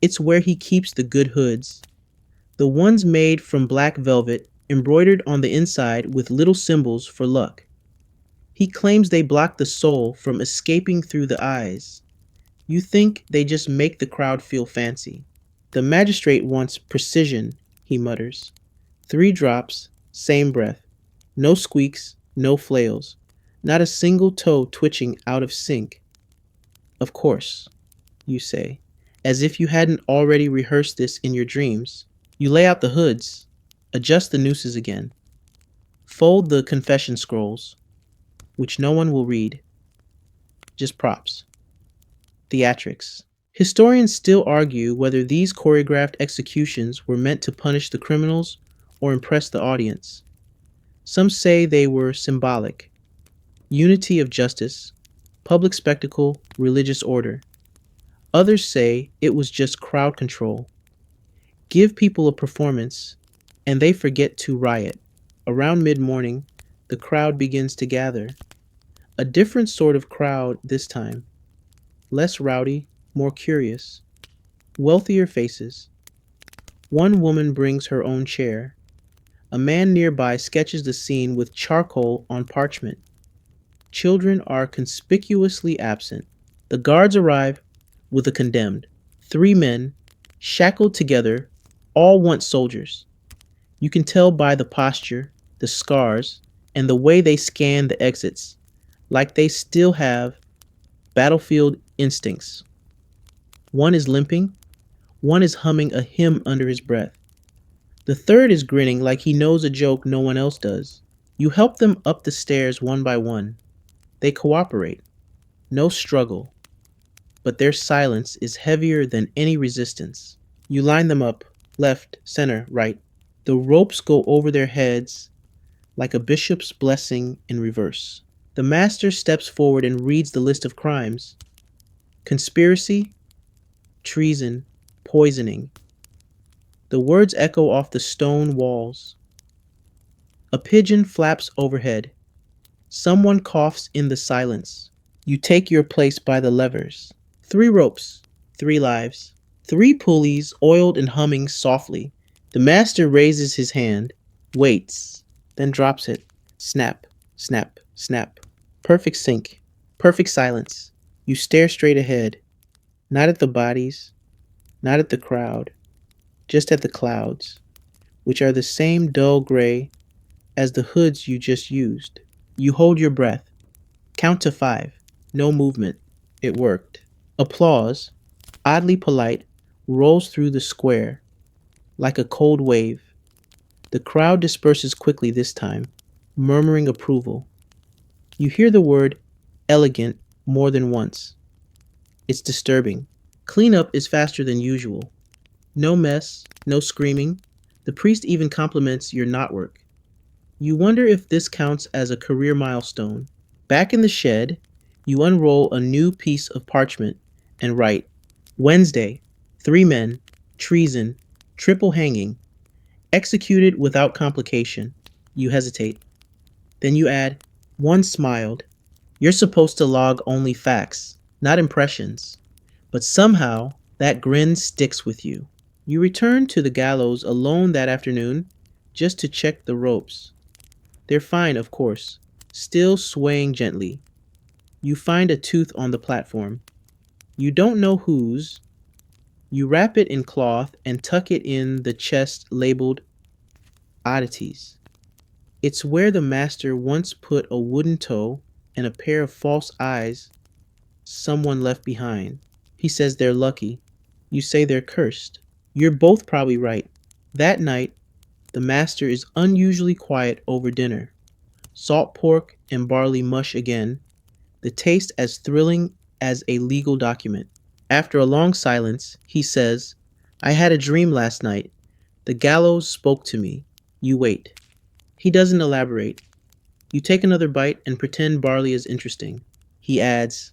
It's where he keeps the good hoods. The ones made from black velvet, embroidered on the inside with little symbols for luck. He claims they block the soul from escaping through the eyes. You think they just make the crowd feel fancy. The magistrate wants precision, he mutters. 3 drops, same breath. No squeaks, no flails. Not a single toe twitching out of sync. Of course, you say, as if you hadn't already rehearsed this in your dreams. You lay out the hoods, adjust the nooses again. Fold the confession scrolls, which no one will read, just props. Theatrics. Historians still argue whether these choreographed executions were meant to punish the criminals or impress the audience. Some say they were symbolic: unity of justice, public spectacle, religious order. Others say it was just crowd control. Give people a performance, and they forget to riot. Around mid morning, the crowd begins to gather. A different sort of crowd this time: less rowdy, more curious. Wealthier faces. One woman brings her own chair. A man nearby sketches the scene with charcoal on parchment. Children are conspicuously absent. The guards arrive with the condemned. Three men, shackled together, all once soldiers. You can tell by the posture, the scars, and the way they scan the exits, like they still have battlefield instincts. One is limping, one is humming a hymn under his breath. The third is grinning like he knows a joke no one else does. You help them up the stairs one by one. They cooperate. No struggle. But their silence is heavier than any resistance. You line them up, left, center, right. The ropes go over their heads like a bishop's blessing in reverse. The master steps forward and reads the list of crimes: conspiracy, treason, poisoning. The words echo off the stone walls. A pigeon flaps overhead. Someone coughs in the silence. You take your place by the levers. 3 ropes, 3 lives, 3 pulleys oiled and humming softly. The master raises his hand, waits, then drops it. Snap, snap, snap. Perfect sync, perfect silence. You stare straight ahead, not at the bodies, not at the crowd, just at the clouds, which are the same dull gray as the hoods you just used. You hold your breath. Count to 5. No movement. It worked. Applause, oddly polite, rolls through the square like a cold wave. The crowd disperses quickly this time, murmuring approval. You hear the word elegant more than once. It's disturbing. Cleanup is faster than usual. No mess, no screaming. The priest even compliments your knotwork. You wonder if this counts as a career milestone. Back in the shed, you unroll a new piece of parchment and write, Wednesday, 3 men, treason, triple hanging, executed without complication. You hesitate. Then you add, one smiled. You're supposed to log only facts, not impressions. But somehow, that grin sticks with you. You return to the gallows alone that afternoon just to check the ropes. They're fine, of course, still swaying gently. You find a tooth on the platform. You don't know whose. You wrap it in cloth and tuck it in the chest labeled oddities. It's where the master once put a wooden toe and a pair of false eyes someone left behind. He says they're lucky. You say they're cursed. You're both probably right. That night, the master is unusually quiet over dinner. Salt pork and barley mush again, the taste as thrilling as a legal document. After a long silence, he says, I had a dream last night. The gallows spoke to me. You wait. He doesn't elaborate. You take another bite and pretend barley is interesting. He adds,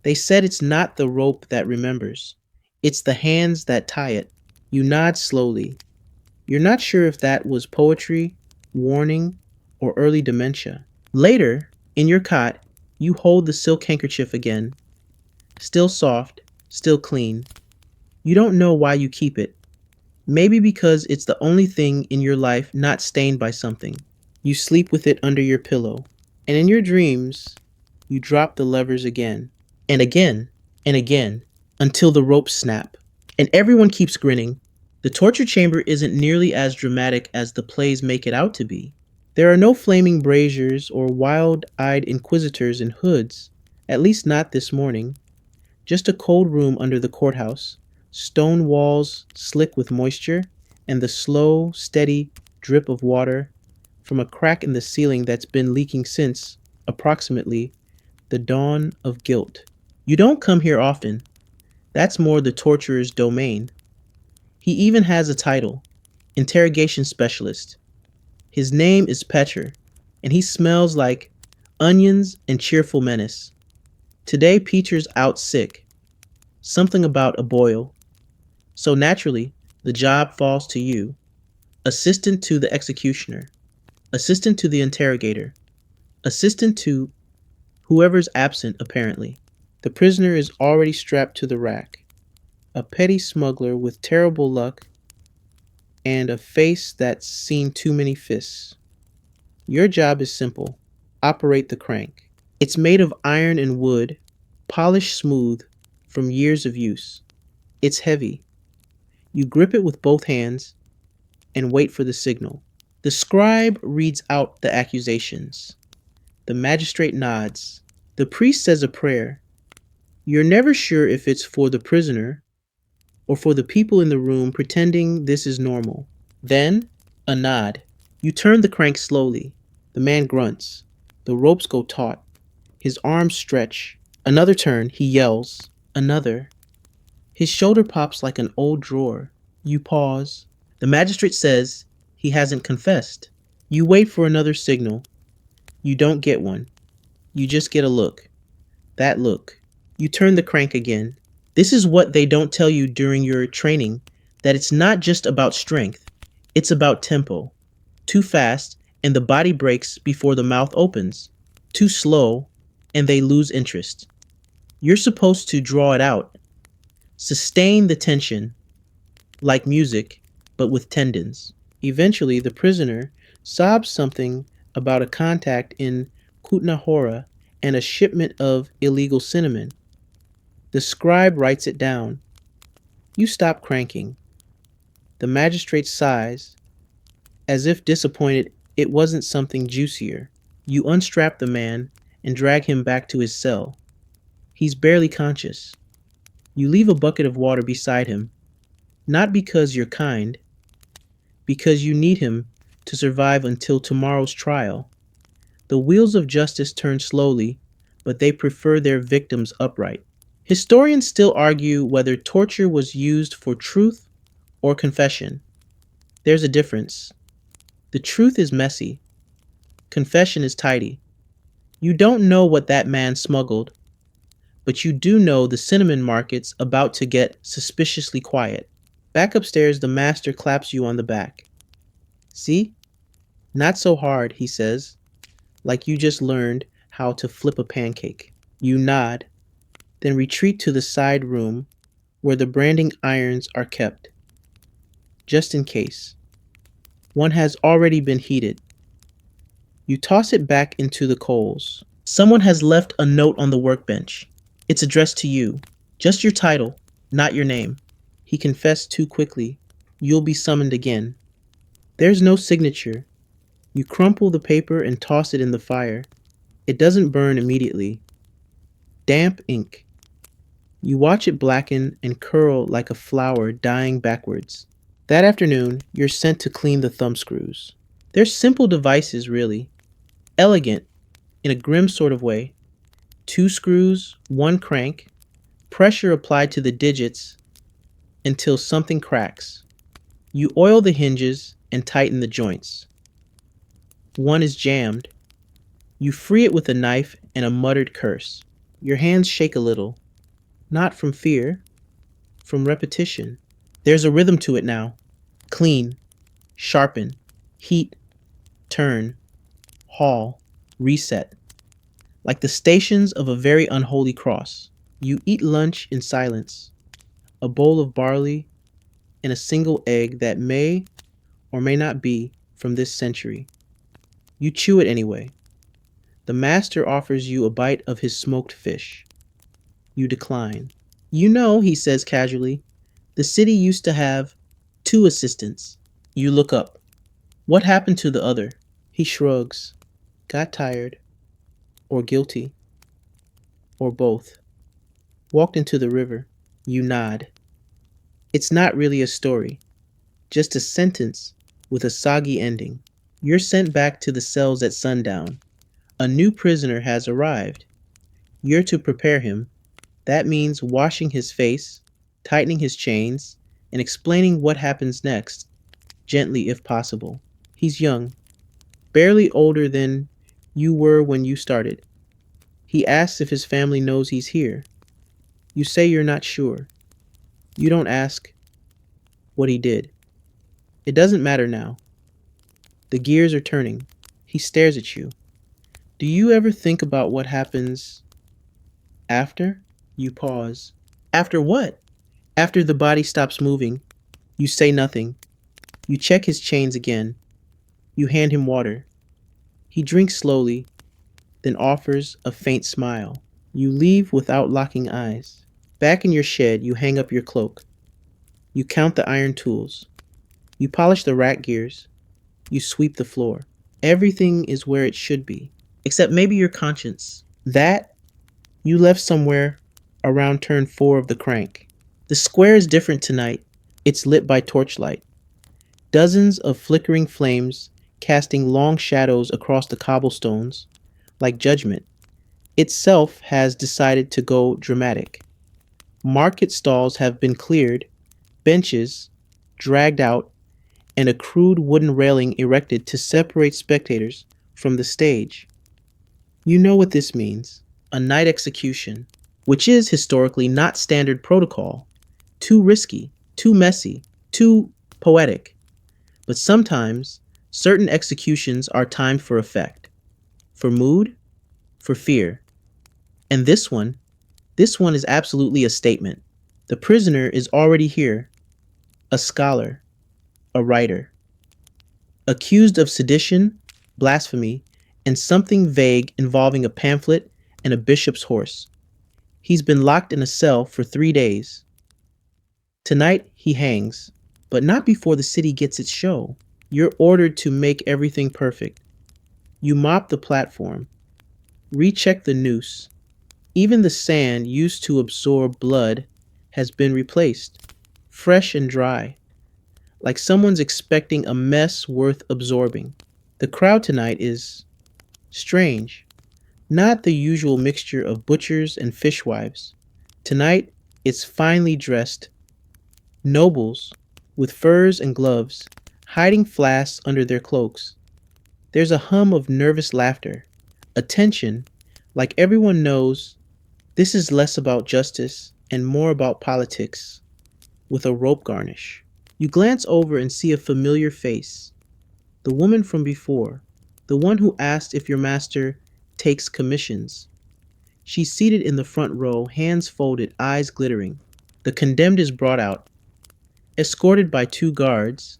they said it's not the rope that remembers. It's the hands that tie it. You nod slowly. You're not sure if that was poetry, warning, or early dementia. Later, in your cot, you hold the silk handkerchief again. Still soft, still clean. You don't know why you keep it. Maybe because it's the only thing in your life not stained by something. You sleep with it under your pillow. And in your dreams, you drop the levers again. And again, and again, until the ropes snap. And everyone keeps grinning. The torture chamber isn't nearly as dramatic as the plays make it out to be. There are no flaming braziers or wild-eyed inquisitors in hoods, at least not this morning. Just a cold room under the courthouse, stone walls slick with moisture, and the slow, steady drip of water from a crack in the ceiling that's been leaking since, approximately, the dawn of guilt. You don't come here often. That's more the torturer's domain. He even has a title, interrogation specialist. His name is Petcher, and he smells like onions and cheerful menace. Today, Peter's out sick, something about a boil. So naturally, the job falls to you, assistant to the executioner, assistant to the interrogator, assistant to whoever's absent, apparently. The prisoner is already strapped to the rack, a petty smuggler with terrible luck and a face that's seen too many fists. Your job is simple: operate the crank. It's made of iron and wood, polished smooth from years of use. It's heavy. You grip it with both hands and wait for the signal. The scribe reads out the accusations. The magistrate nods. The priest says a prayer. You're never sure if it's for the prisoner or for the people in the room pretending this is normal. Then, a nod. You turn the crank slowly. The man grunts. The ropes go taut. His arms stretch. Another turn, he yells. Another. His shoulder pops like an old drawer. You pause. The magistrate says he hasn't confessed. You wait for another signal. You don't get one. You just get a look. That look. You turn the crank again. This is what they don't tell you during your training, that it's not just about strength. It's about tempo. Too fast, and the body breaks before the mouth opens. Too slow, and they lose interest. You're supposed to draw it out. Sustain the tension, like music, but with tendons. Eventually, the prisoner sobs something about a contact in Kutna and a shipment of illegal cinnamon. The scribe writes it down. You stop cranking. The magistrate sighs, as if disappointed it wasn't something juicier. You unstrap the man and drag him back to his cell. He's barely conscious. You leave a bucket of water beside him, not because you're kind, because you need him to survive until tomorrow's trial. The wheels of justice turn slowly, but they prefer their victims upright. Historians still argue whether torture was used for truth or confession. There's a difference. The truth is messy. Confession is tidy. You don't know what that man smuggled, but you do know the cinnamon market's about to get suspiciously quiet. Back upstairs, the master claps you on the back. See? Not so hard, he says, like you just learned how to flip a pancake. You nod, then retreat to the side room where the branding irons are kept. Just in case. One has already been heated. You toss it back into the coals. Someone has left a note on the workbench. It's addressed to you. Just your title, not your name. He confessed too quickly. You'll be summoned again. There's no signature. You crumple the paper and toss it in the fire. It doesn't burn immediately. Damp ink. You watch it blacken and curl like a flower dying backwards. That afternoon, you're sent to clean the thumbscrews. They're simple devices, really. Elegant, in a grim sort of way. 2 screws, 1 crank, pressure applied to the digits until something cracks. You oil the hinges and tighten the joints. One is jammed. You free it with a knife and a muttered curse. Your hands shake a little. Not from fear, from repetition. There's a rhythm to it now. Clean, sharpen, heat, turn, haul, reset. Like the stations of a very unholy cross. You eat lunch in silence. A bowl of barley and a single egg that may or may not be from this century. You chew it anyway. The master offers you a bite of his smoked fish. You decline. You know, he says casually, the city used to have 2 assistants. You look up. What happened to the other? He shrugs. Got tired. Or guilty. Or both. Walked into the river. You nod. It's not really a story. Just a sentence with a soggy ending. You're sent back to the cells at sundown. A new prisoner has arrived. You're to prepare him. That means washing his face, tightening his chains, and explaining what happens next, gently if possible. He's young, barely older than you were when you started. He asks if his family knows he's here. You say you're not sure. You don't ask what he did. It doesn't matter now. The gears are turning. He stares at you. Do you ever think about what happens after? You pause. After what? After the body stops moving. You say nothing. You check his chains again. You hand him water. He drinks slowly, then offers a faint smile. You leave without locking eyes. Back in your shed, you hang up your cloak. You count the iron tools. You polish the rack gears. You sweep the floor. Everything is where it should be, except maybe your conscience. That you left somewhere around turn 4 of the crank. The square is different tonight. It's lit by torchlight. Dozens of flickering flames casting long shadows across the cobblestones, like judgment. Itself has decided to go dramatic. Market stalls have been cleared, benches dragged out, and a crude wooden railing erected to separate spectators from the stage. You know what this means: a night execution, which is historically not standard protocol, too risky, too messy, too poetic. But sometimes, certain executions are timed for effect, for mood, for fear. And this one is absolutely a statement. The prisoner is already here, a scholar, a writer, accused of sedition, blasphemy, and something vague involving a pamphlet and a bishop's horse. He's been locked in a cell for 3 days. Tonight he hangs, but not before the city gets its show. You're ordered to make everything perfect. You mop the platform, recheck the noose. Even the sand used to absorb blood has been replaced, fresh and dry, like someone's expecting a mess worth absorbing. The crowd tonight is strange, not the usual mixture of butchers and fishwives. Tonight it's finely dressed nobles with furs and gloves, hiding flasks under their cloaks. There's a hum of nervous laughter, a tension, like everyone knows this is less about justice and more about politics, with a rope garnish. You glance over and see a familiar face, the woman from before, the one who asked if your master takes commissions. She's seated in the front row, hands folded, eyes glittering. The condemned is brought out, escorted by 2 guards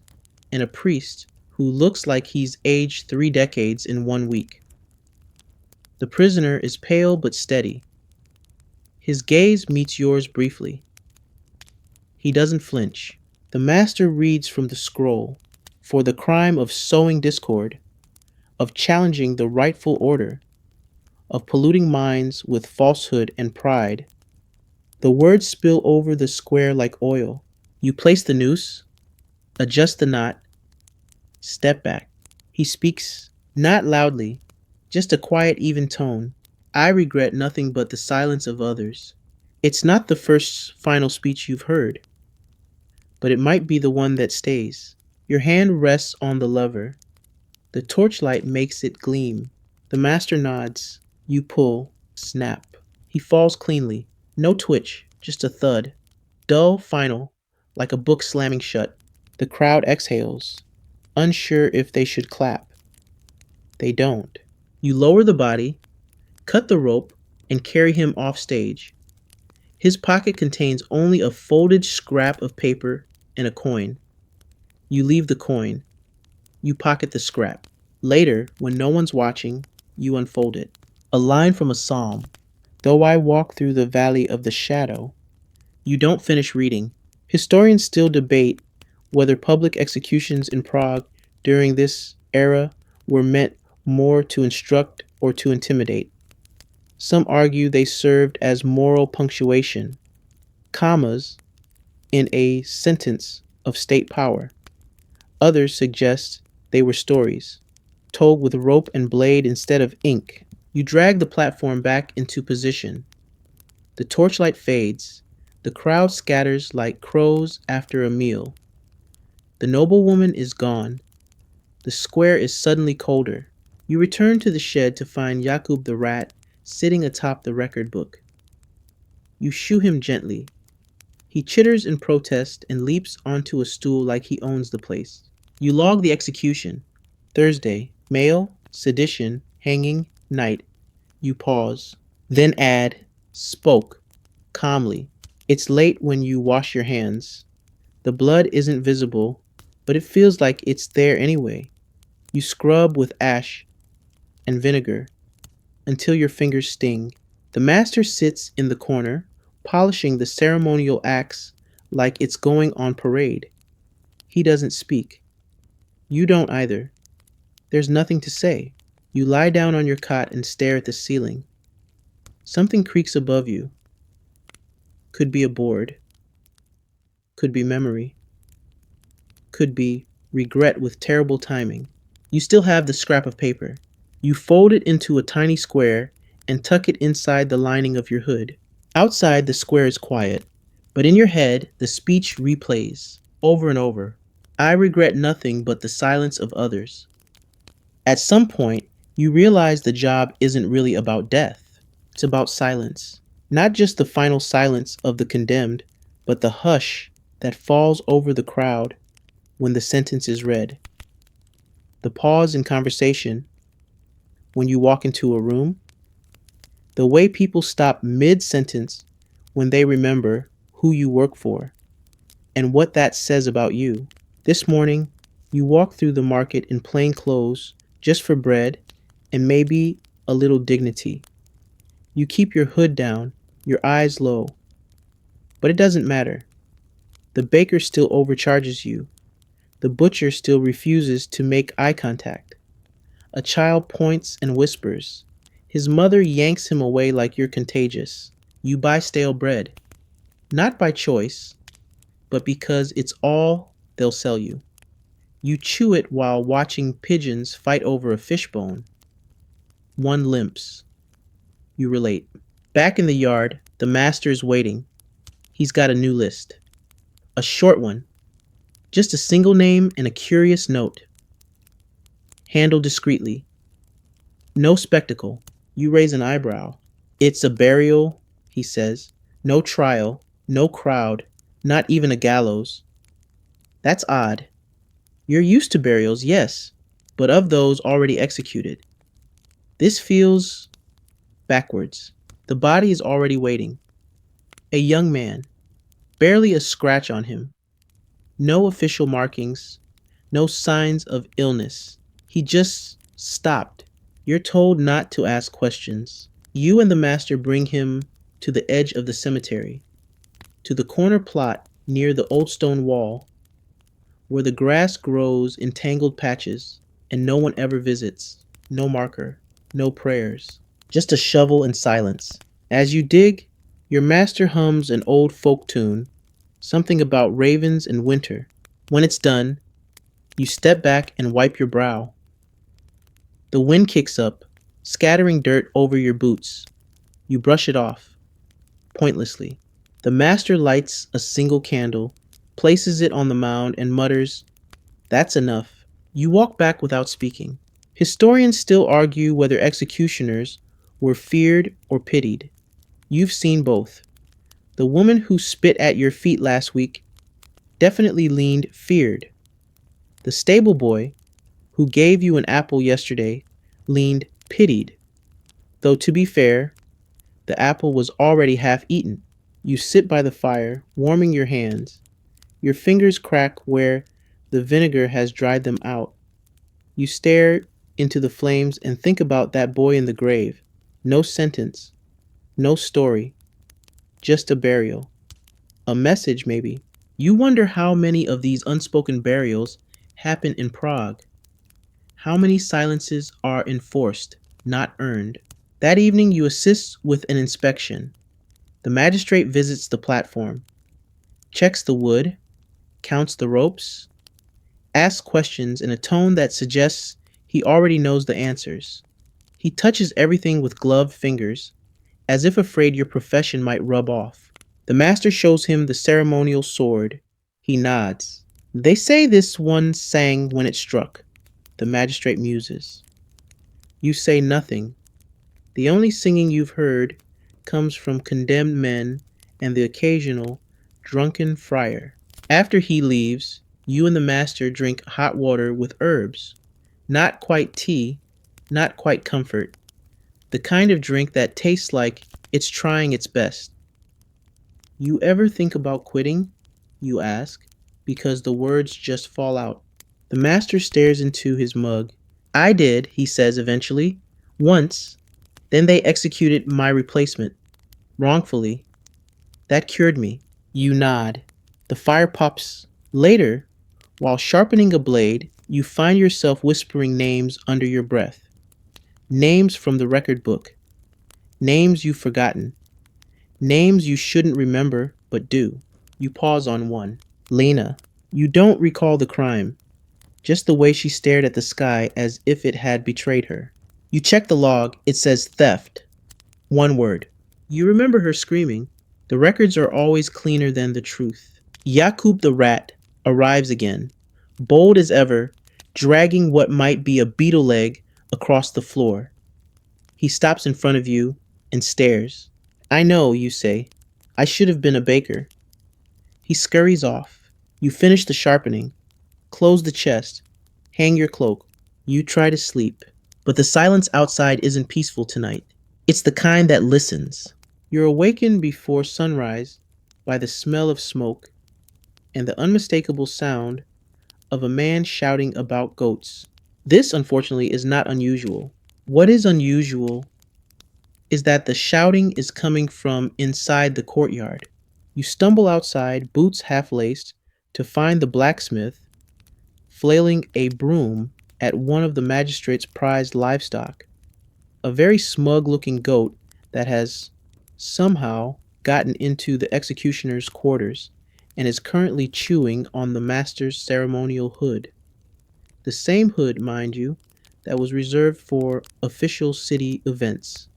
and a priest who looks like he's aged 3 decades in 1 week. The prisoner is pale but steady. His gaze meets yours briefly. He doesn't flinch. The master reads from the scroll: for the crime of sowing discord, of challenging the rightful order, of polluting minds with falsehood and pride. The words spill over the square like oil. You place the noose, adjust the knot, step back. He speaks, not loudly, just a quiet, even tone. I regret nothing but the silence of others. It's not the first final speech you've heard, but it might be the one that stays. Your hand rests on the lever. The torchlight makes it gleam. The master nods. You pull, snap. He falls cleanly. No twitch, just a thud. Dull, final, like a book slamming shut. The crowd exhales, unsure if they should clap. They don't. You lower the body, cut the rope, and carry him off stage. His pocket contains only a folded scrap of paper and a coin. You leave the coin. You pocket the scrap. Later, when no one's watching, you unfold it. A line from a psalm. Though I walk through the valley of the shadow. You don't finish reading. Historians still debate whether public executions in Prague during this era were meant more to instruct or to intimidate. Some argue they served as moral punctuation, commas, in a sentence of state power. Others suggest they were stories, told with rope and blade instead of ink. You drag the platform back into position. The torchlight fades. The crowd scatters like crows after a meal. The noblewoman is gone. The square is suddenly colder. You return to the shed to find Yakub the rat sitting atop the record book. You shoo him gently. He chitters in protest and leaps onto a stool like he owns the place. You log the execution. Thursday, male, sedition, hanging, night. You pause. Then add, spoke, calmly. It's late when you wash your hands. The blood isn't visible, but it feels like it's there anyway. You scrub with ash and vinegar until your fingers sting. The master sits in the corner, polishing the ceremonial axe like it's going on parade. He doesn't speak. You don't either. There's nothing to say. You lie down on your cot and stare at the ceiling. Something creaks above you. Could be a board. Could be memory. Could be regret with terrible timing. You still have the scrap of paper. You fold it into a tiny square and tuck it inside the lining of your hood. Outside, the square is quiet, but in your head, the speech replays over and over. I regret nothing but the silence of others. At some point, you realize the job isn't really about death. It's about silence. Not just the final silence of the condemned, but the hush that falls over the crowd when the sentence is read. The pause in conversation when you walk into a room. The way people stop mid-sentence when they remember who you work for and what that says about you. This morning, you walk through the market in plain clothes just for bread and maybe a little dignity. You keep your hood down, your eyes low. But it doesn't matter. The baker still overcharges you. The butcher still refuses to make eye contact. A child points and whispers. His mother yanks him away like you're contagious. You buy stale bread. Not by choice, but because it's all they'll sell you. You chew it while watching pigeons fight over a fishbone. One limps. You relate. Back in the yard, the master is waiting. He's got a new list. A short one. Just a single name and a curious note. Handle discreetly. No spectacle. You raise an eyebrow. It's a burial, he says. No trial, no crowd, not even a gallows. That's odd. You're used to burials, yes, but of those already executed. This feels backwards. The body is already waiting. A young man, barely a scratch on him. No official markings, no signs of illness. He just stopped. You're told not to ask questions. You and the master bring him to the edge of the cemetery, to the corner plot near the old stone wall, where the grass grows in tangled patches and no one ever visits. No marker, no prayers, just a shovel and silence. As you dig, your master hums an old folk tune, something about ravens and winter. When it's done, you step back and wipe your brow. The wind kicks up, scattering dirt over your boots. You brush it off, pointlessly. The master lights a single candle, places it on the mound, and mutters, "That's enough." You walk back without speaking. Historians still argue whether executioners were feared or pitied. You've seen both. The woman who spit at your feet last week definitely leaned feared. The stable boy who gave you an apple yesterday leaned pitied. Though to be fair, the apple was already half eaten. You sit by the fire, warming your hands. Your fingers crack where the vinegar has dried them out. You stare into the flames and think about that boy in the grave. No sentence, no story, just a burial. A message, maybe. You wonder how many of these unspoken burials happen in Prague. How many silences are enforced, not earned. That evening, you assist with an inspection. The magistrate visits the platform, checks the wood, counts the ropes, asks questions in a tone that suggests He already knows the answers. He touches everything with gloved fingers, as if afraid your profession might rub off. The master shows him the ceremonial sword. He nods. They say this one sang when it struck. The magistrate muses. You say nothing. The only singing you've heard comes from condemned men and the occasional drunken friar. After he leaves, you and the master drink hot water with herbs. Not quite tea, not quite comfort. The kind of drink that tastes like it's trying its best. You ever think about quitting? You ask, because the words just fall out. The master stares into his mug. I did, he says eventually. Once. Then they executed my replacement. Wrongfully. That cured me. You nod. The fire pops. Later, while sharpening a blade, you find yourself whispering names under your breath. Names from the record book. Names you've forgotten. Names you shouldn't remember, but do. You pause on one. Lena. You don't recall the crime, just the way she stared at the sky as if it had betrayed her. You check the log, it says theft. One word. You remember her screaming. The records are always cleaner than the truth. Yakub the rat arrives again, bold as ever, dragging what might be a beetle leg across the floor. He stops in front of you and stares. I know, you say. I should have been a baker. He scurries off. You finish the sharpening. Close the chest. Hang your cloak. You try to sleep. But the silence outside isn't peaceful tonight. It's the kind that listens. You're awakened before sunrise by the smell of smoke and the unmistakable sound of a man shouting about goats. This, unfortunately, is not unusual. What is unusual is that the shouting is coming from inside the courtyard. You stumble outside, boots half laced, to find the blacksmith flailing a broom at one of the magistrate's prized livestock, a very smug-looking goat that has somehow gotten into the executioner's quarters and is currently chewing on the master's ceremonial hood. The same hood, mind you, that was reserved for official city events,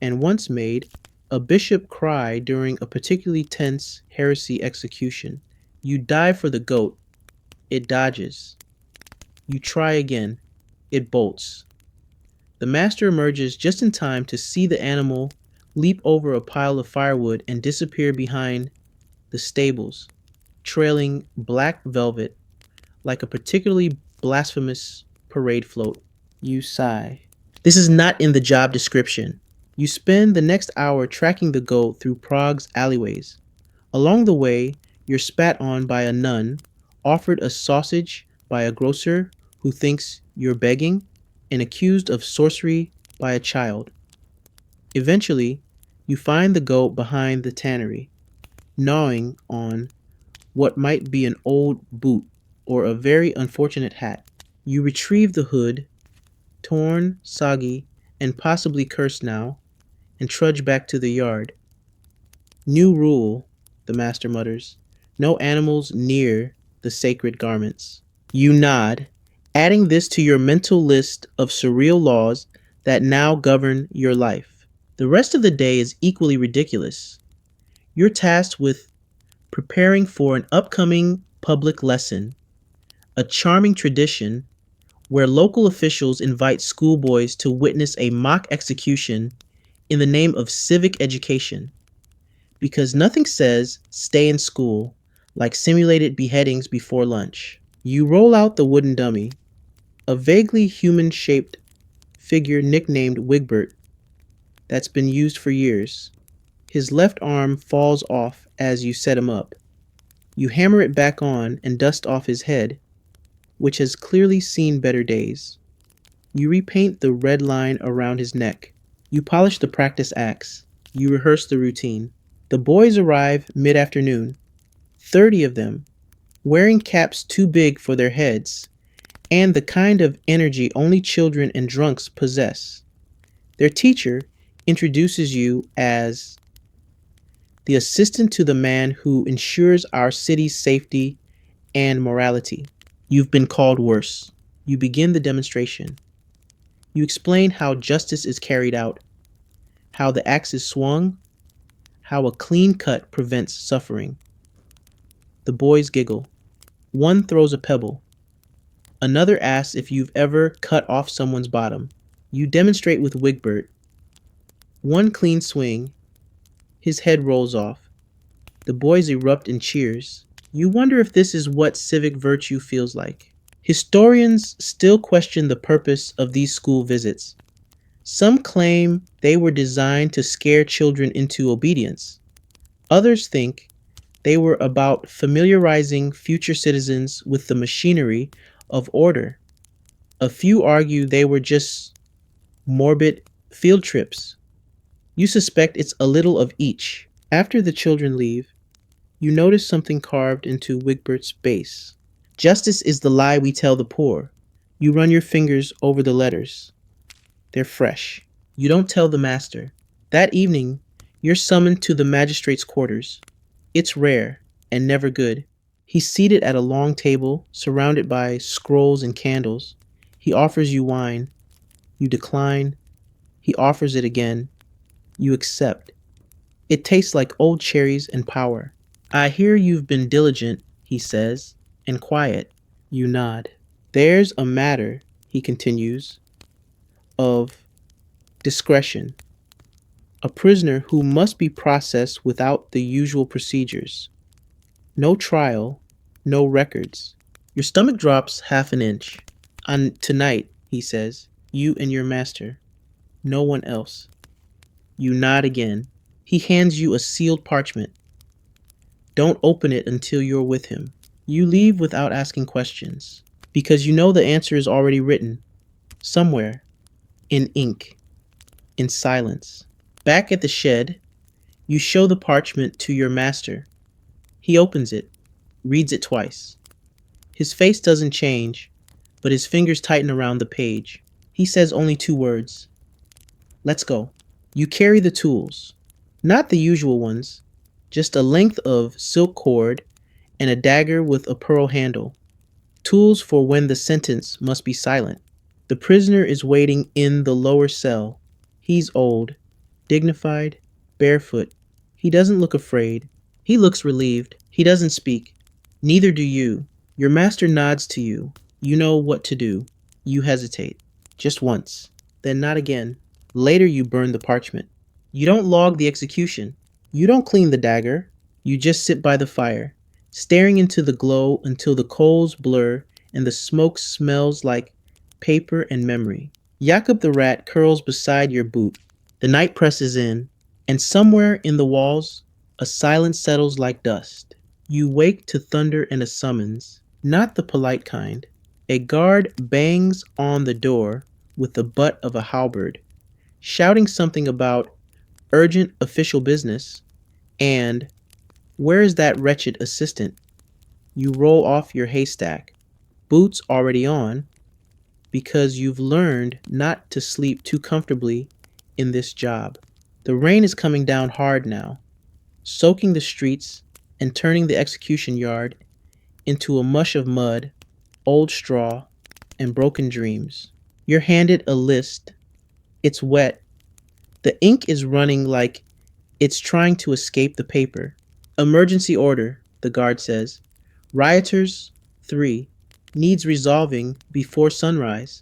and once made a bishop cry during a particularly tense heresy execution. You dive for the goat. It dodges. You try again. It bolts. The master emerges just in time to see the animal leap over a pile of firewood and disappear behind the stables, trailing black velvet like a particularly blasphemous parade float. You sigh. This is not in the job description. You spend the next hour tracking the goat through Prague's alleyways. Along the way, you're spat on by a nun, offered a sausage by a grocer who thinks you're begging, and accused of sorcery by a child. Eventually, you find the goat behind the tannery, gnawing on what might be an old boot or a very unfortunate hat. You retrieve the hood, torn, soggy, and possibly cursed now, and trudge back to the yard. New rule, the master mutters. No animals near the sacred garments. You nod, adding this to your mental list of surreal laws that now govern your life. The rest of the day is equally ridiculous. You're tasked with preparing for an upcoming public lesson, a charming tradition where local officials invite schoolboys to witness a mock execution in the name of civic education. Because nothing says stay in school like simulated beheadings before lunch. You roll out the wooden dummy, a vaguely human-shaped figure nicknamed Wigbert that's been used for years. His left arm falls off as you set him up. You hammer it back on and dust off his head, which has clearly seen better days. You repaint the red line around his neck. You polish the practice axe. You rehearse the routine. The boys arrive mid-afternoon, 30 of them, wearing caps too big for their heads, and the kind of energy only children and drunks possess. Their teacher introduces you as the assistant to the man who ensures our city's safety and morality. You've been called worse. You begin the demonstration. You explain how justice is carried out, how the axe is swung, how a clean cut prevents suffering. The boys giggle. One throws a pebble. Another asks if you've ever cut off someone's bottom. You demonstrate with Wigbert. One clean swing. His head rolls off. The boys erupt in cheers. You wonder if this is what civic virtue feels like. Historians still question the purpose of these school visits. Some claim they were designed to scare children into obedience. Others think they were about familiarizing future citizens with the machinery of order. A few argue they were just morbid field trips. You suspect it's a little of each. After the children leave, you notice something carved into Wigbert's base. Justice is the lie we tell the poor. You run your fingers over the letters. They're fresh. You don't tell the master. That evening, you're summoned to the magistrate's quarters. It's rare and never good. He's seated at a long table, surrounded by scrolls and candles. He offers you wine. You decline. He offers it again. You accept. It tastes like old cherries and power. I hear you've been diligent, he says, and quiet. You nod. There's a matter, he continues, of discretion. A prisoner who must be processed without the usual procedures. No trial, no records. Your stomach drops half an inch. On tonight, he says, you and your master. No one else. You nod again. He hands you a sealed parchment. Don't open it until you're with him. You leave without asking questions, because you know the answer is already written. Somewhere. In ink. In silence. Back at the shed, you show the parchment to your master. He opens it, reads it twice. His face doesn't change, but his fingers tighten around the page. He says only 2 words. Let's go. You carry the tools. Not the usual ones, just a length of silk cord and a dagger with a pearl handle. Tools for when the sentence must be silent. The prisoner is waiting in the lower cell. He's old, dignified, barefoot. He doesn't look afraid. He looks relieved. He doesn't speak. Neither do you. Your master nods to you. You know what to do. You hesitate. Just once. Then not again. Later you burn the parchment. You don't log the execution. You don't clean the dagger. You just sit by the fire, staring into the glow until the coals blur and the smoke smells like paper and memory. Jakob the rat curls beside your boot. The night presses in, and somewhere in the walls, a silence settles like dust. You wake to thunder and a summons, not the polite kind. A guard bangs on the door with the butt of a halberd, shouting something about urgent official business and where is that wretched assistant? You roll off your haystack, boots already on, because you've learned not to sleep too comfortably in this job. The rain is coming down hard now, soaking the streets and turning the execution yard into a mush of mud, old straw, and broken dreams. You're handed a list. It's wet. The ink is running like it's trying to escape the paper. Emergency order, the guard says. Rioters 3 needs resolving before sunrise.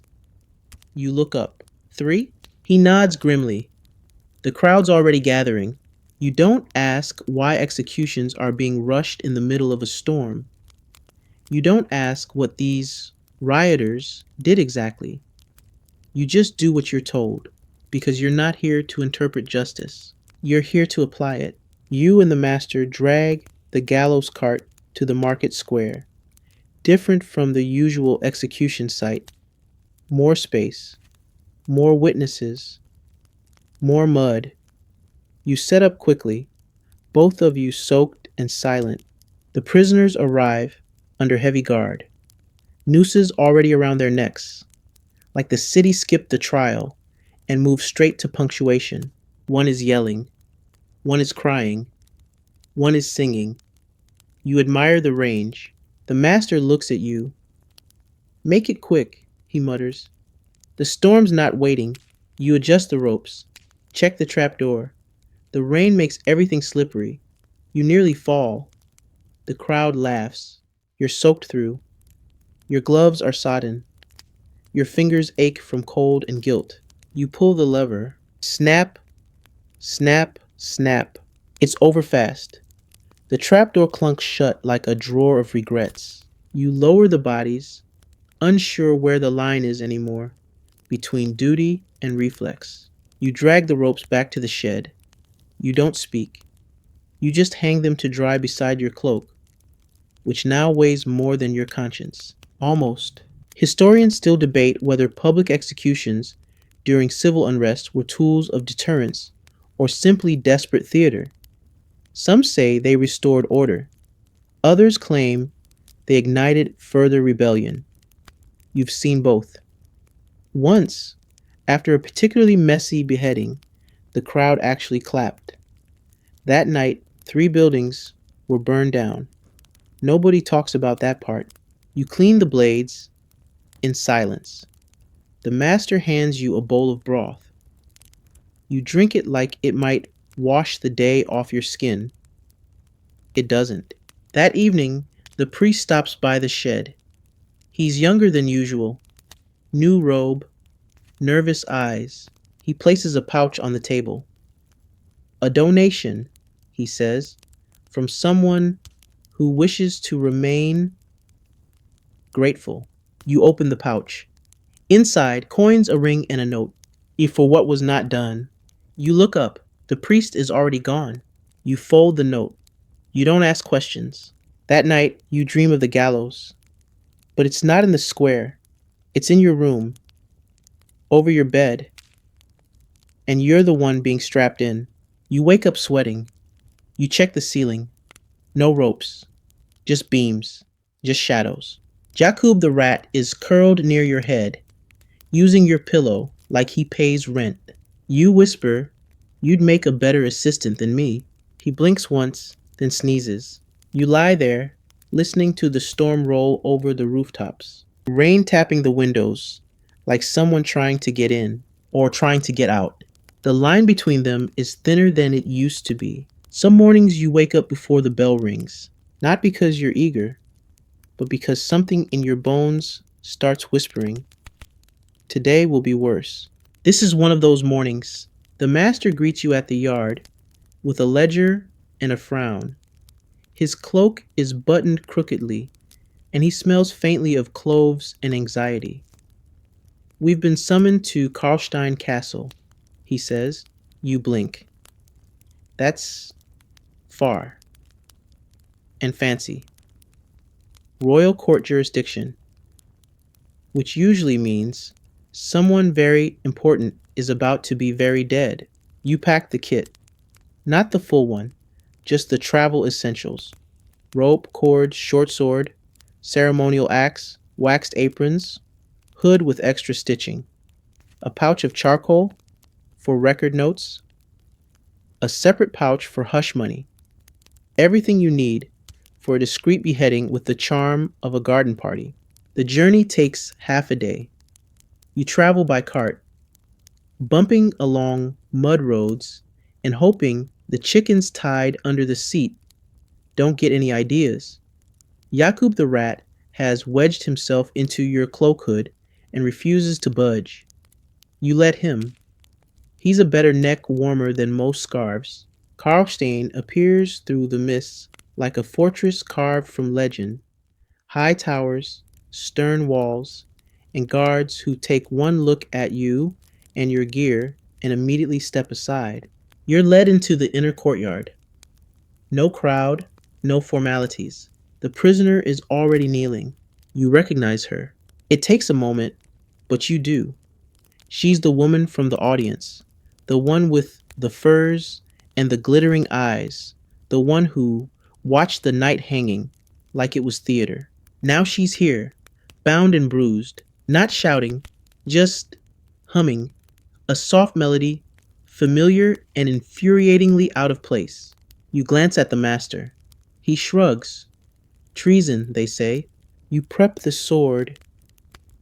You look up. 3? He nods grimly. The crowd's already gathering. You don't ask why executions are being rushed in the middle of a storm. You don't ask what these rioters did exactly. You just do what you're told, because you're not here to interpret justice. You're here to apply it. You and the master drag the gallows cart to the market square. Different from the usual execution site. More space. More witnesses. More mud. You set up quickly, both of you soaked and silent. The prisoners arrive under heavy guard. Nooses already around their necks. Like the city skipped the trial and moved straight to punctuation. One is yelling. One is crying. One is singing. You admire the range. The master looks at you. Make it quick. he mutters. The storm's not waiting. You adjust the ropes. Check the trap door. The rain makes everything slippery. You nearly fall. The crowd laughs. You're soaked through. Your gloves are sodden. Your fingers ache from cold and guilt. You pull the lever. Snap, snap, snap. It's over fast. The trapdoor clunks shut like a drawer of regrets. You lower the bodies, unsure where the line is anymore, between duty and reflex. You drag the ropes back to the shed. You don't speak. You just hang them to dry beside your cloak, which now weighs more than your conscience. Almost. Historians still debate whether public executions during civil unrest were tools of deterrence or simply desperate theater. Some say they restored order. Others claim they ignited further rebellion. You've seen both. Once, after a particularly messy beheading, the crowd actually clapped. That night, 3 buildings were burned down. Nobody talks about that part. You clean the blades in silence. The master hands you a bowl of broth. You drink it like it might wash the day off your skin. It doesn't. That evening, the priest stops by the shed. He's younger than usual. New robe, nervous eyes. He places a pouch on the table. A donation, he says, from someone who wishes to remain grateful. You open the pouch. Inside, coins, a ring, and a note. For what was not done. You look up. The priest is already gone. You fold the note. You don't ask questions. That night, you dream of the gallows. But it's not in the square. It's in your room, over your bed, and you're the one being strapped in. You wake up sweating. You check the ceiling. No ropes. Just beams. Just shadows. Jakub the rat is curled near your head, using your pillow like he pays rent. You whisper, "You'd make a better assistant than me." He blinks once, then sneezes. You lie there, listening to the storm roll over the rooftops. Rain tapping the windows, like someone trying to get in, or trying to get out. The line between them is thinner than it used to be. Some mornings you wake up before the bell rings, not because you're eager, but because something in your bones starts whispering, "Today will be worse." This is one of those mornings. The master greets you at the yard with a ledger and a frown. His cloak is buttoned crookedly, and he smells faintly of cloves and anxiety. "We've been summoned to Karlstein Castle," he says. You blink. That's far and fancy. Royal court jurisdiction, which usually means someone very important is about to be very dead. You pack the kit. Not the full one, just the travel essentials. Rope, cord, short sword, ceremonial axe, waxed aprons, hood with extra stitching, a pouch of charcoal for record notes, a separate pouch for hush money, everything you need for a discreet beheading with the charm of a garden party. The journey takes half a day. You travel by cart, bumping along mud roads and hoping the chickens tied under the seat don't get any ideas. Jakub the rat has wedged himself into your cloak hood and refuses to budge. You let him. He's a better neck warmer than most scarves. Karlstein appears through the mists like a fortress carved from legend. High towers, stern walls, and guards who take one look at you and your gear and immediately step aside. You're led into the inner courtyard. No crowd, no formalities. The prisoner is already kneeling. You recognize her. It takes a moment, but you do. She's the woman from the audience, the one with the furs and the glittering eyes, the one who watched the night hanging like it was theater. Now she's here, bound and bruised, not shouting, just humming, a soft melody, familiar and infuriatingly out of place. You glance at the master. He shrugs. Treason, they say. You prep the sword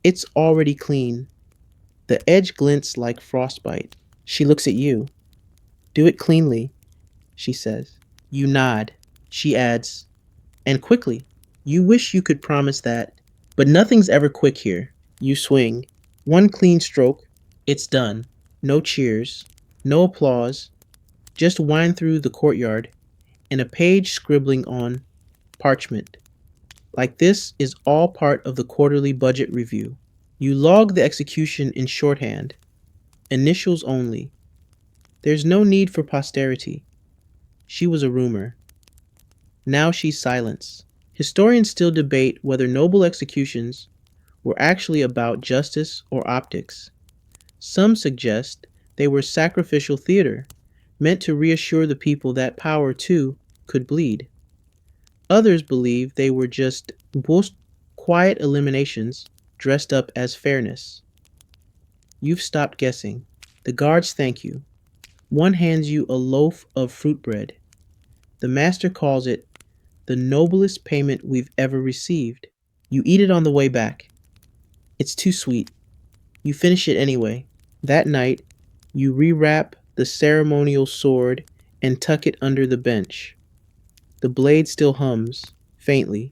It's already clean. The edge glints like frostbite. She looks at you. Do it cleanly, she says. You nod. She adds, and quickly. You wish you could promise that, but nothing's ever quick here. You swing. One clean stroke. It's done. No cheers. No applause. Just wind through the courtyard and a page scribbling on parchment. Like this is all part of the quarterly budget review. You log the execution in shorthand, initials only. There's no need for posterity. She was a rumor. Now she's silence. Historians still debate whether noble executions were actually about justice or optics. Some suggest they were sacrificial theater, meant to reassure the people that power, too, could bleed. Others believe they were just quiet eliminations dressed up as fairness. You've stopped guessing. The guards thank you. One hands you a loaf of fruit bread. The master calls it the noblest payment we've ever received. You eat it on the way back. It's too sweet. You finish it anyway. That night, you rewrap the ceremonial sword and tuck it under the bench. The blade still hums, faintly.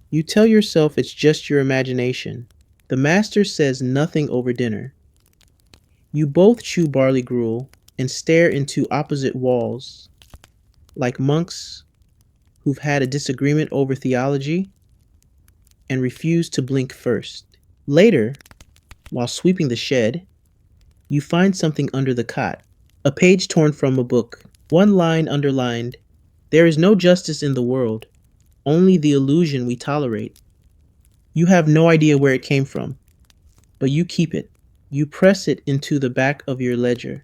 You tell yourself it's just your imagination. The master says nothing over dinner. You both chew barley gruel and stare into opposite walls, like monks who've had a disagreement over theology and refuse to blink first. Later, while sweeping the shed, you find something under the cot, a page torn from a book, one line underlined. There is no justice in the world, only the illusion we tolerate. You have no idea where it came from, but you keep it. You press it into the back of your ledger,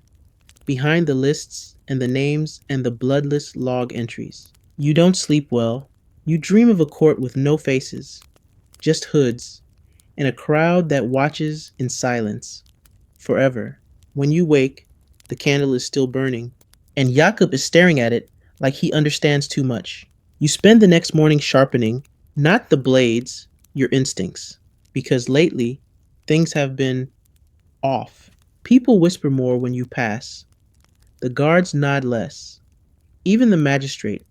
behind the lists and the names and the bloodless log entries. You don't sleep well. You dream of a court with no faces, just hoods, and a crowd that watches in silence, forever. When you wake, the candle is still burning, and Jakob is staring at it like he understands too much. You spend the next morning sharpening, not the blades, your instincts, because lately, things have been off. People whisper more when you pass. The guards nod less. Even the magistrate,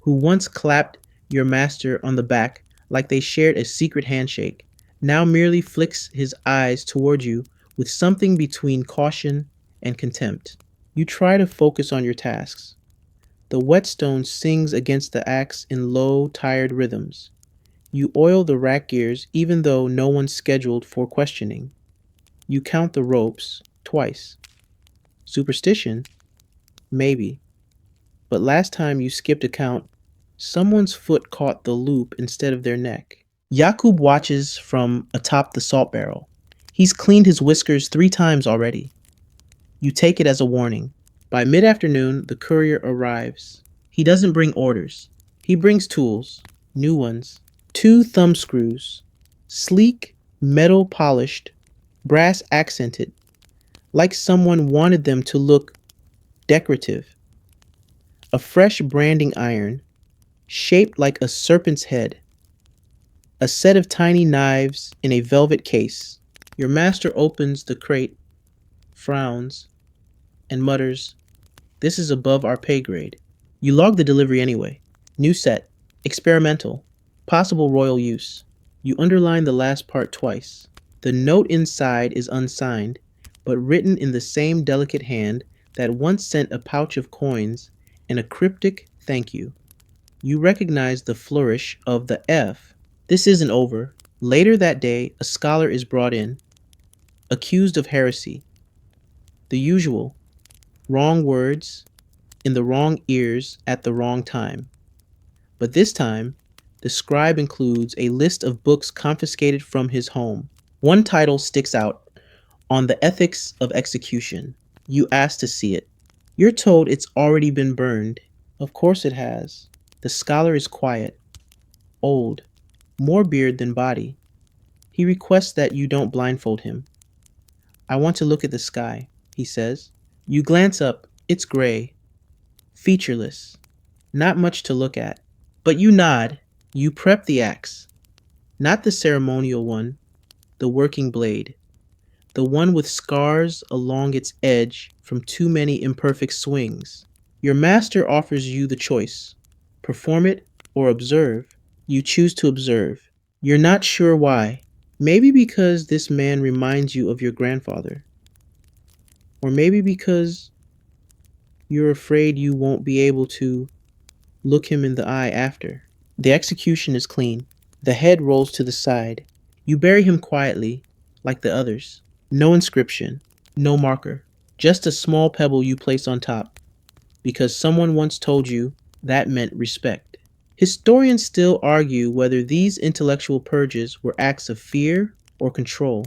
who once clapped your master on the back like they shared a secret handshake, now merely flicks his eyes toward you with something between caution and contempt. You try to focus on your tasks. The whetstone sings against the axe in low, tired rhythms. You oil the rack gears even though no one's scheduled for questioning. You count the ropes twice. Superstition? Maybe. But last time you skipped a count, someone's foot caught the loop instead of their neck. Jakub watches from atop the salt barrel. He's cleaned his whiskers 3 times already. You take it as a warning. By mid-afternoon, the courier arrives. He doesn't bring orders. He brings tools, new ones. 2 thumb screws, sleek, metal polished, brass accented, like someone wanted them to look decorative. A fresh branding iron, shaped like a serpent's head. A set of tiny knives in a velvet case. Your master opens the crate, frowns, and mutters, "This is above our pay grade." You log the delivery anyway. New set, experimental, possible royal use. You underline the last part twice. The note inside is unsigned, but written in the same delicate hand that once sent a pouch of coins and a cryptic thank you. You recognize the flourish of the F. This isn't over. Later that day, a scholar is brought in, accused of heresy. The usual, wrong words, in the wrong ears at the wrong time. But this time, the scribe includes a list of books confiscated from his home. One title sticks out, On the Ethics of Execution. You ask to see it. You're told it's already been burned. Of course it has. The scholar is quiet, old, more beard than body. He requests that you don't blindfold him. "I want to look at the sky," he says. You glance up. It's gray, featureless, not much to look at. But you nod. You prep the axe. Not the ceremonial one, the working blade, the one with scars along its edge from too many imperfect swings. Your master offers you the choice: perform it or observe. You choose to observe. You're not sure why. Maybe because this man reminds you of your grandfather, or maybe because you're afraid you won't be able to look him in the eye after. The execution is clean. The head rolls to the side. You bury him quietly, like the others. No inscription, no marker, just a small pebble you place on top, because someone once told you that meant respect. Historians still argue whether these intellectual purges were acts of fear or control.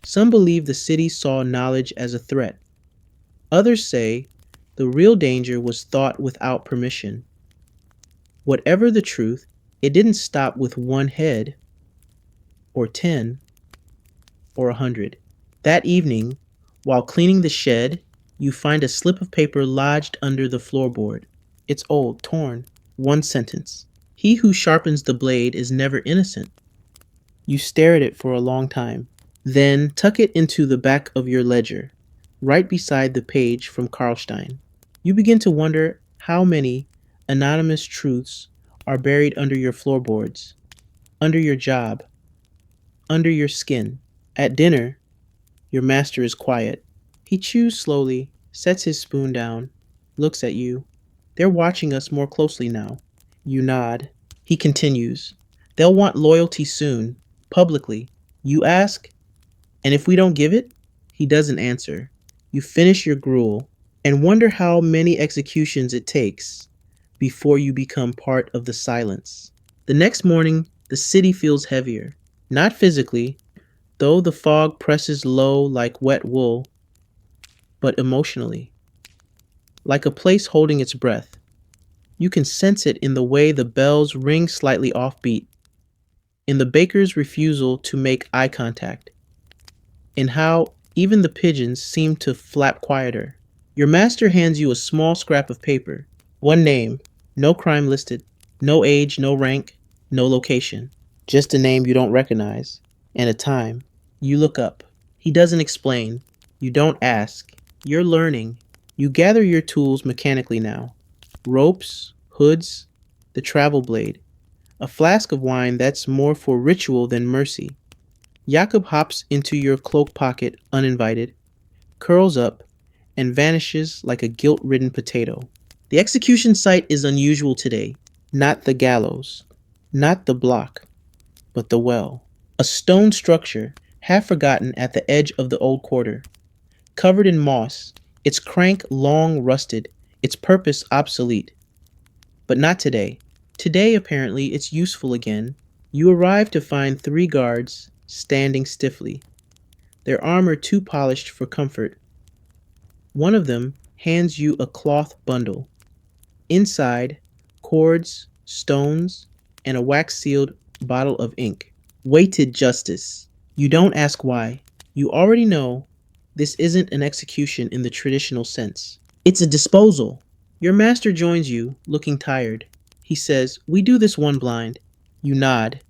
Some believe the city saw knowledge as a threat. Others say the real danger was thought without permission. Whatever the truth, it didn't stop with one head, or 10, or 100. That evening, while cleaning the shed, you find a slip of paper lodged under the floorboard. It's old, torn. One sentence: "He who sharpens the blade is never innocent." You stare at it for a long time, then tuck it into the back of your ledger, right beside the page from Karlstein. You begin to wonder how many anonymous truths are buried under your floorboards, under your job, under your skin. At dinner, your master is quiet. He chews slowly, sets his spoon down, looks at you. They're watching us more closely now. You nod. He continues. They'll want loyalty soon, publicly. You ask, and if we don't give it? He doesn't answer. You finish your gruel and wonder how many executions it takes before you become part of the silence. The next morning, the city feels heavier. Not physically, though the fog presses low like wet wool, but emotionally, like a place holding its breath. You can sense it in the way the bells ring slightly offbeat, in the baker's refusal to make eye contact, in how even the pigeons seem to flap quieter. Your master hands you a small scrap of paper. One name, no crime listed, no age, no rank, no location. Just a name you don't recognize, and a time. You look up. He doesn't explain. You don't ask. You're learning. You gather your tools mechanically now. Ropes, hoods, the travel blade, a flask of wine that's more for ritual than mercy. Jakob hops into your cloak pocket uninvited, curls up, and vanishes like a guilt-ridden potato. The execution site is unusual today. Not the gallows, not the block, but the well. A stone structure, half forgotten at the edge of the old quarter. Covered in moss, its crank long rusted, its purpose obsolete. But not today. Today, apparently, it's useful again. You arrive to find 3 guards standing stiffly, their armor too polished for comfort. One of them hands you a cloth bundle. Inside, cords, stones, and a wax-sealed bottle of ink. Weighted justice. You don't ask why. You already know this isn't an execution in the traditional sense. It's a disposal. Your master joins you, looking tired. He says, "We do this one blind." You nod.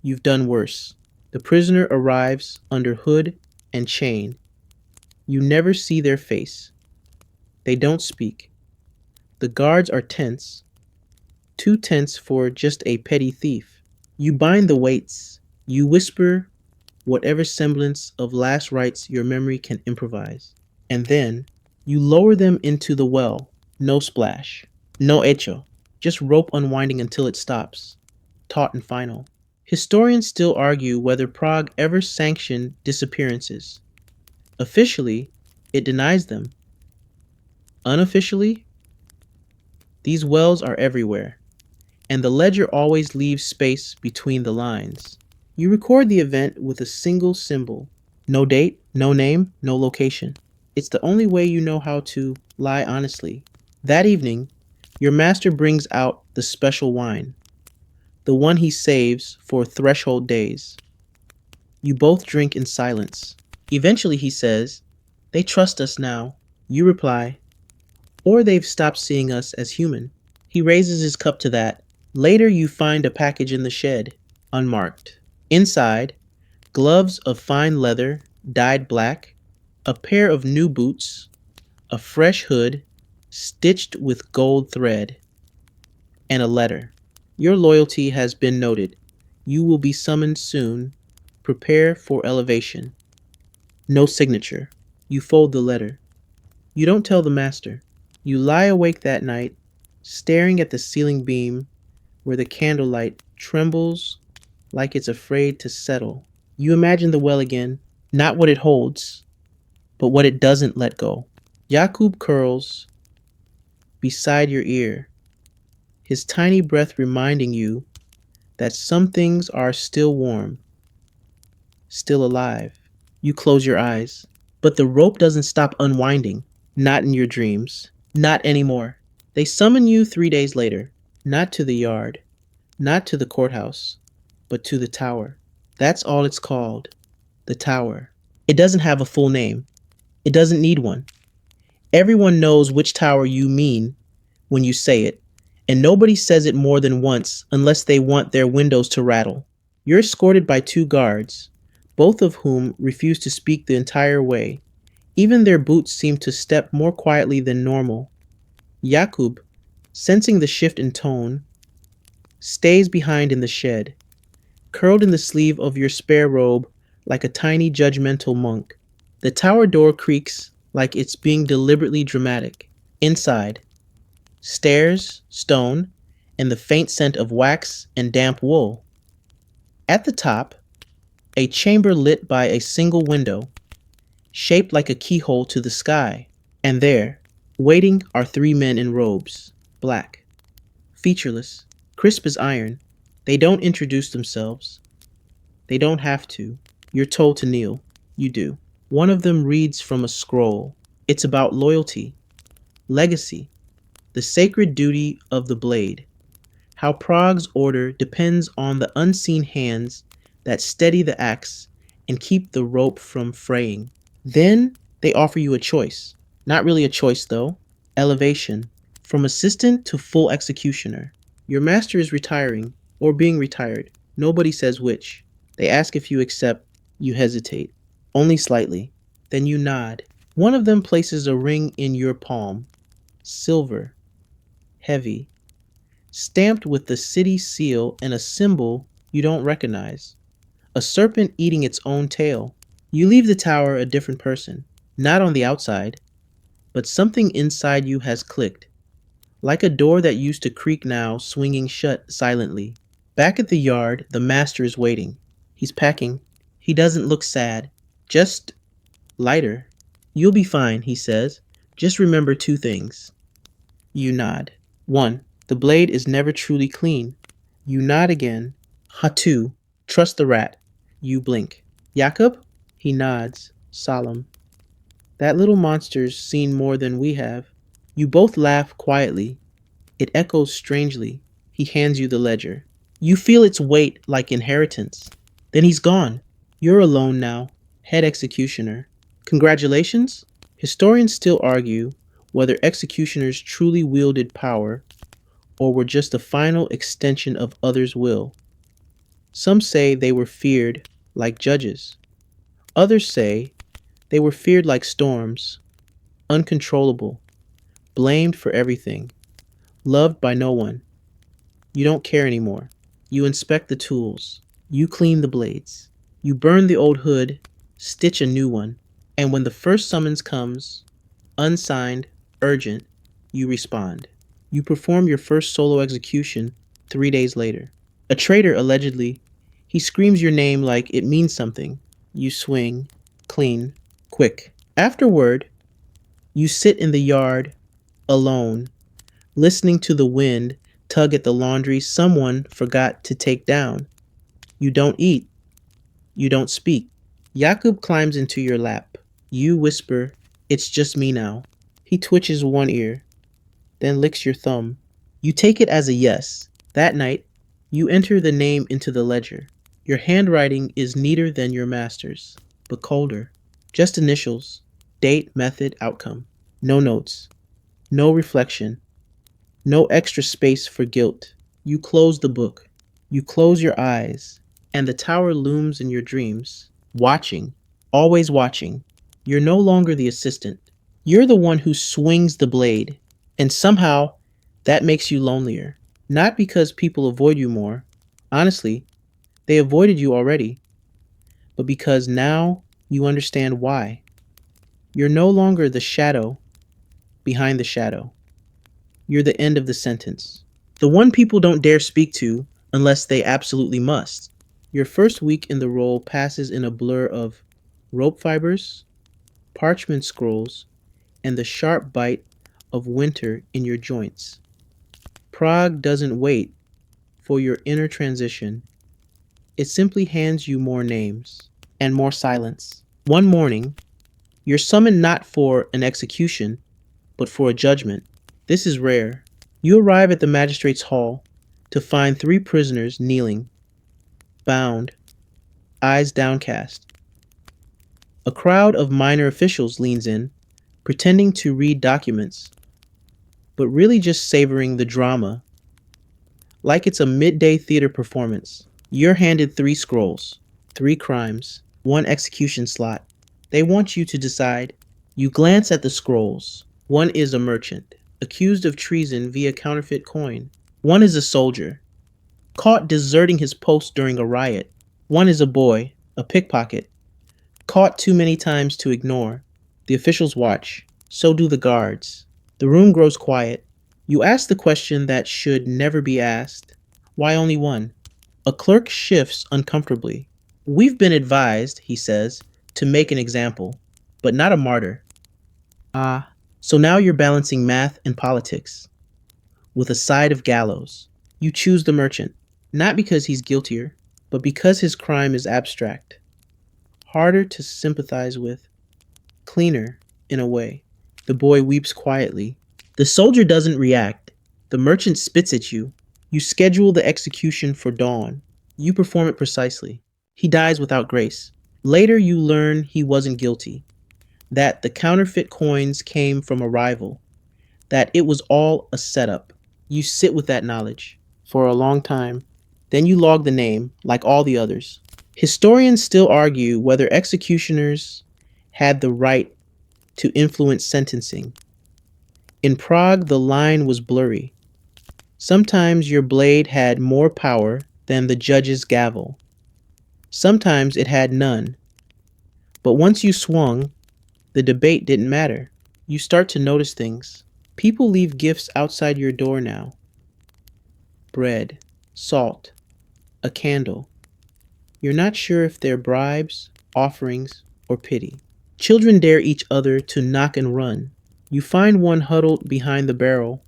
You've done worse. The prisoner arrives under hood and chain. You never see their face. They don't speak. The guards are tense. Too tense for just a petty thief. You bind the weights. You whisper whatever semblance of last rites your memory can improvise. And then you lower them into the well. No splash. No echo. Just rope unwinding until it stops. Taut and final. Historians still argue whether Prague ever sanctioned disappearances. Officially, it denies them. Unofficially, these wells are everywhere, and the ledger always leaves space between the lines. You record the event with a single symbol. No date, no name, no location. It's the only way you know how to lie honestly. That evening, your master brings out the special wine, the one he saves for threshold days. You both drink in silence. Eventually he says, "They trust us now." You reply, "Or they've stopped seeing us as human." He raises his cup to that. Later you find a package in the shed, unmarked. Inside, gloves of fine leather, dyed black, a pair of new boots, a fresh hood, stitched with gold thread, and a letter. Your loyalty has been noted. You will be summoned soon. Prepare for elevation. No signature. You fold the letter. You don't tell the master. You lie awake that night, staring at the ceiling beam where the candlelight trembles like it's afraid to settle. You imagine the well again, not what it holds, but what it doesn't let go. Jakub curls beside your ear, his tiny breath reminding you that some things are still warm, still alive. You close your eyes, but the rope doesn't stop unwinding. Not in your dreams. Not anymore. They summon you 3 days later, not to the yard, not to the courthouse, but to the tower. That's all it's called. The tower. It doesn't have a full name. It doesn't need one. Everyone knows which tower you mean when you say it, and nobody says it more than once unless they want their windows to rattle. You're escorted by 2 guards, both of whom refuse to speak the entire way. Even their boots seem to step more quietly than normal. Jakub, sensing the shift in tone, stays behind in the shed, curled in the sleeve of your spare robe like a tiny judgmental monk. The tower door creaks like it's being deliberately dramatic. Inside, stairs, stone, and the faint scent of wax and damp wool. At the top, a chamber lit by a single window, shaped like a keyhole to the sky. And there, waiting, are 3 men in robes, black, featureless, crisp as iron. They don't introduce themselves. They don't have to. You're told to kneel. You do. One of them reads from a scroll. It's about loyalty, legacy, the sacred duty of the blade, how Prague's order depends on the unseen hands that steady the axe and keep the rope from fraying. Then they offer you a choice. Not really a choice, though. Elevation. From assistant to full executioner. Your master is retiring, or being retired. Nobody says which. They ask if you accept. You hesitate. Only slightly. Then you nod. One of them places a ring in your palm. Silver. Heavy. Stamped with the city seal and a symbol you don't recognize. A serpent eating its own tail. You leave the tower a different person. Not on the outside, but something inside you has clicked. Like a door that used to creak now swinging shut silently. Back at the yard, the master is waiting. He's packing. He doesn't look sad. Just lighter. You'll be fine, he says. Just remember 2 things. You nod. 1. The blade is never truly clean. You nod again. 2. Trust the rat. You blink. Jakub? He nods, solemn. That little monster's seen more than we have. You both laugh quietly. It echoes strangely. He hands you the ledger. You feel its weight like inheritance. Then he's gone. You're alone now, head executioner. Congratulations? Historians still argue whether executioners truly wielded power or were just a final extension of others' will. Some say they were feared like judges. Others say they were feared like storms, uncontrollable, blamed for everything, loved by no one. You don't care anymore. You inspect the tools. You clean the blades. You burn the old hood, stitch a new one. And when the first summons comes, unsigned, urgent, you respond. You perform your first solo execution 3 days later. A traitor, allegedly, he screams your name like it means something. You swing, clean, quick. Afterward, you sit in the yard, alone, listening to the wind tug at the laundry someone forgot to take down. You don't eat. You don't speak. Jakub climbs into your lap. You whisper, "It's just me now." He twitches one ear, then licks your thumb. You take it as a yes. That night, you enter the name into the ledger. Your handwriting is neater than your master's, but colder. Just initials, date, method, outcome. No notes. No reflection. No extra space for guilt. You close the book. You close your eyes. and the tower looms in your dreams, watching, always watching. You're no longer the assistant. You're the one who swings the blade, and somehow that makes you lonelier. Not because people avoid you more. Honestly, they avoided you already, but because now you understand why. You're no longer the shadow behind the shadow. You're the end of the sentence. The one people don't dare speak to unless they absolutely must. Your first week in the role passes in a blur of rope fibers, parchment scrolls, and the sharp bite of winter in your joints. Prague doesn't wait for your inner transition. It simply hands you more names and more silence. One morning, you're summoned not for an execution, but for a judgment. This is rare. You arrive at the magistrate's hall to find three prisoners kneeling, bound, eyes downcast. A crowd of minor officials leans in, pretending to read documents, but really just savoring the drama, like it's a midday theater performance. You're handed three scrolls, three crimes, one execution slot. They want you to decide. You glance at the scrolls. One is a merchant, accused of treason via counterfeit coin. One is a soldier, caught deserting his post during a riot. One is a boy, a pickpocket, caught too many times to ignore. The officials watch. So do the guards. The room grows quiet. You ask the question that should never be asked. Why only one? A clerk shifts uncomfortably. We've been advised, he says, to make an example, but not a martyr. Ah, so now you're balancing math and politics, with a side of gallows. You choose the merchant, not because he's guiltier, but because his crime is abstract, harder to sympathize with, cleaner, in a way. The boy weeps quietly. The soldier doesn't react. The merchant spits at you. You schedule the execution for dawn. You perform it precisely. He dies without grace. Later, you learn he wasn't guilty, that the counterfeit coins came from a rival, that it was all a setup. You sit with that knowledge for a long time. Then you log the name, like all the others. Historians still argue whether executioners had the right to influence sentencing. In Prague, the line was blurry. Sometimes your blade had more power than the judge's gavel. Sometimes it had none. But once you swung, the debate didn't matter. You start to notice things. People leave gifts outside your door now. Bread, salt, a candle. You're not sure if they're bribes, offerings, or pity. Children dare each other to knock and run. You find one huddled behind the barrel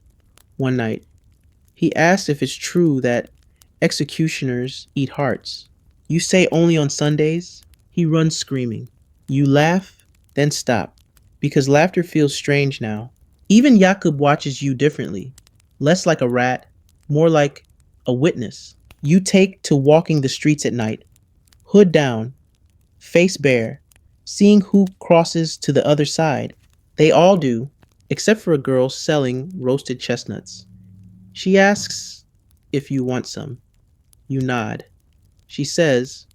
one night. He asks if it's true that executioners eat hearts. You say only on Sundays. He runs screaming. You laugh, then stop, because laughter feels strange now. Even Jakob watches you differently, less like a rat, more like a witness. You take to walking the streets at night, hood down, face bare, seeing who crosses to the other side. They all do, except for a girl selling roasted chestnuts. She asks if you want some. You nod. She says,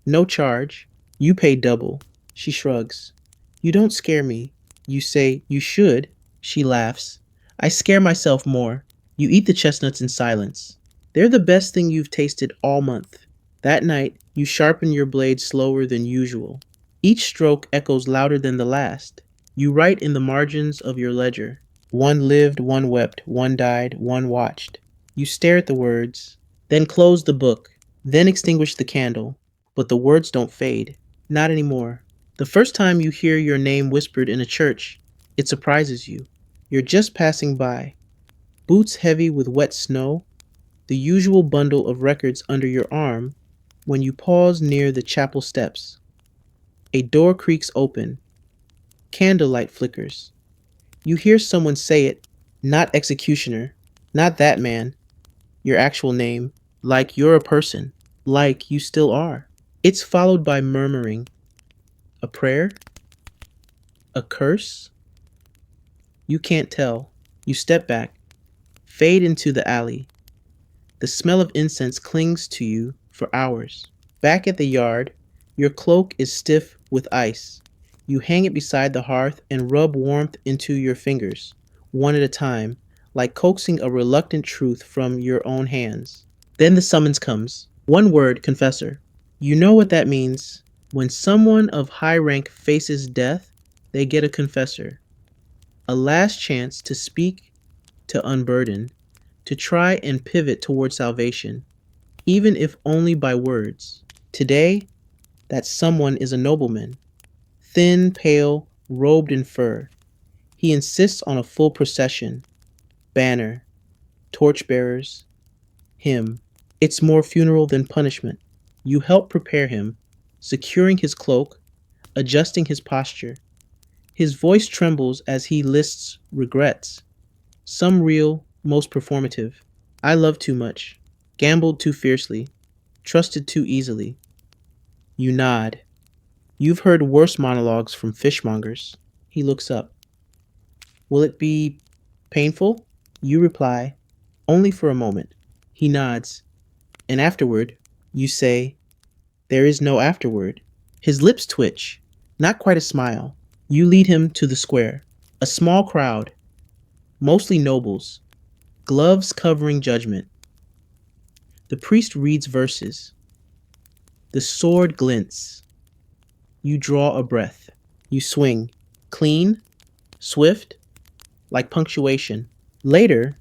"No charge." You pay double. She shrugs. "You don't scare me." You say, "You should." She laughs. "I scare myself more." You eat the chestnuts in silence. They're the best thing you've tasted all month. That night, you sharpen your blade slower than usual. Each stroke echoes louder than the last. You write in the margins of your ledger. One lived, one wept, one died, one watched. You stare at the words, then close the book, then extinguish the candle. But the words don't fade. Not anymore. The first time you hear your name whispered in a church, it surprises you. You're just passing by, boots heavy with wet snow, the usual bundle of records under your arm, when you pause near the chapel steps. A door creaks open. Candlelight flickers. You hear someone say it, not executioner, not that man, your actual name, like you're a person, like you still are. It's followed by murmuring. A prayer? A curse? You can't tell. You step back, fade into the alley. The smell of incense clings to you for hours. Back at the yard, your cloak is stiff with ice. You hang it beside the hearth and rub warmth into your fingers, one at a time, like coaxing a reluctant truth from your own hands. Then the summons comes. One word, confessor. You know what that means. When someone of high rank faces death, they get a confessor. A last chance to speak, to unburden, to try and pivot toward salvation, even if only by words. Today, that someone is a nobleman, thin, pale, robed in fur. He insists on a full procession, banner, torchbearers, him. It's more funeral than punishment. You help prepare him, securing his cloak, adjusting his posture. His voice trembles as he lists regrets, some real, most performative. I loved too much, gambled too fiercely, trusted too easily. You nod. You've heard worse monologues from fishmongers. He looks up. Will it be painful? You reply, only for a moment. He nods. And afterward, you say, there is no afterward. His lips twitch, not quite a smile. You lead him to the square. A small crowd, mostly nobles, gloves covering judgment. The priest reads verses. The sword glints. You draw a breath. You swing. Clean, swift, like punctuation. Later,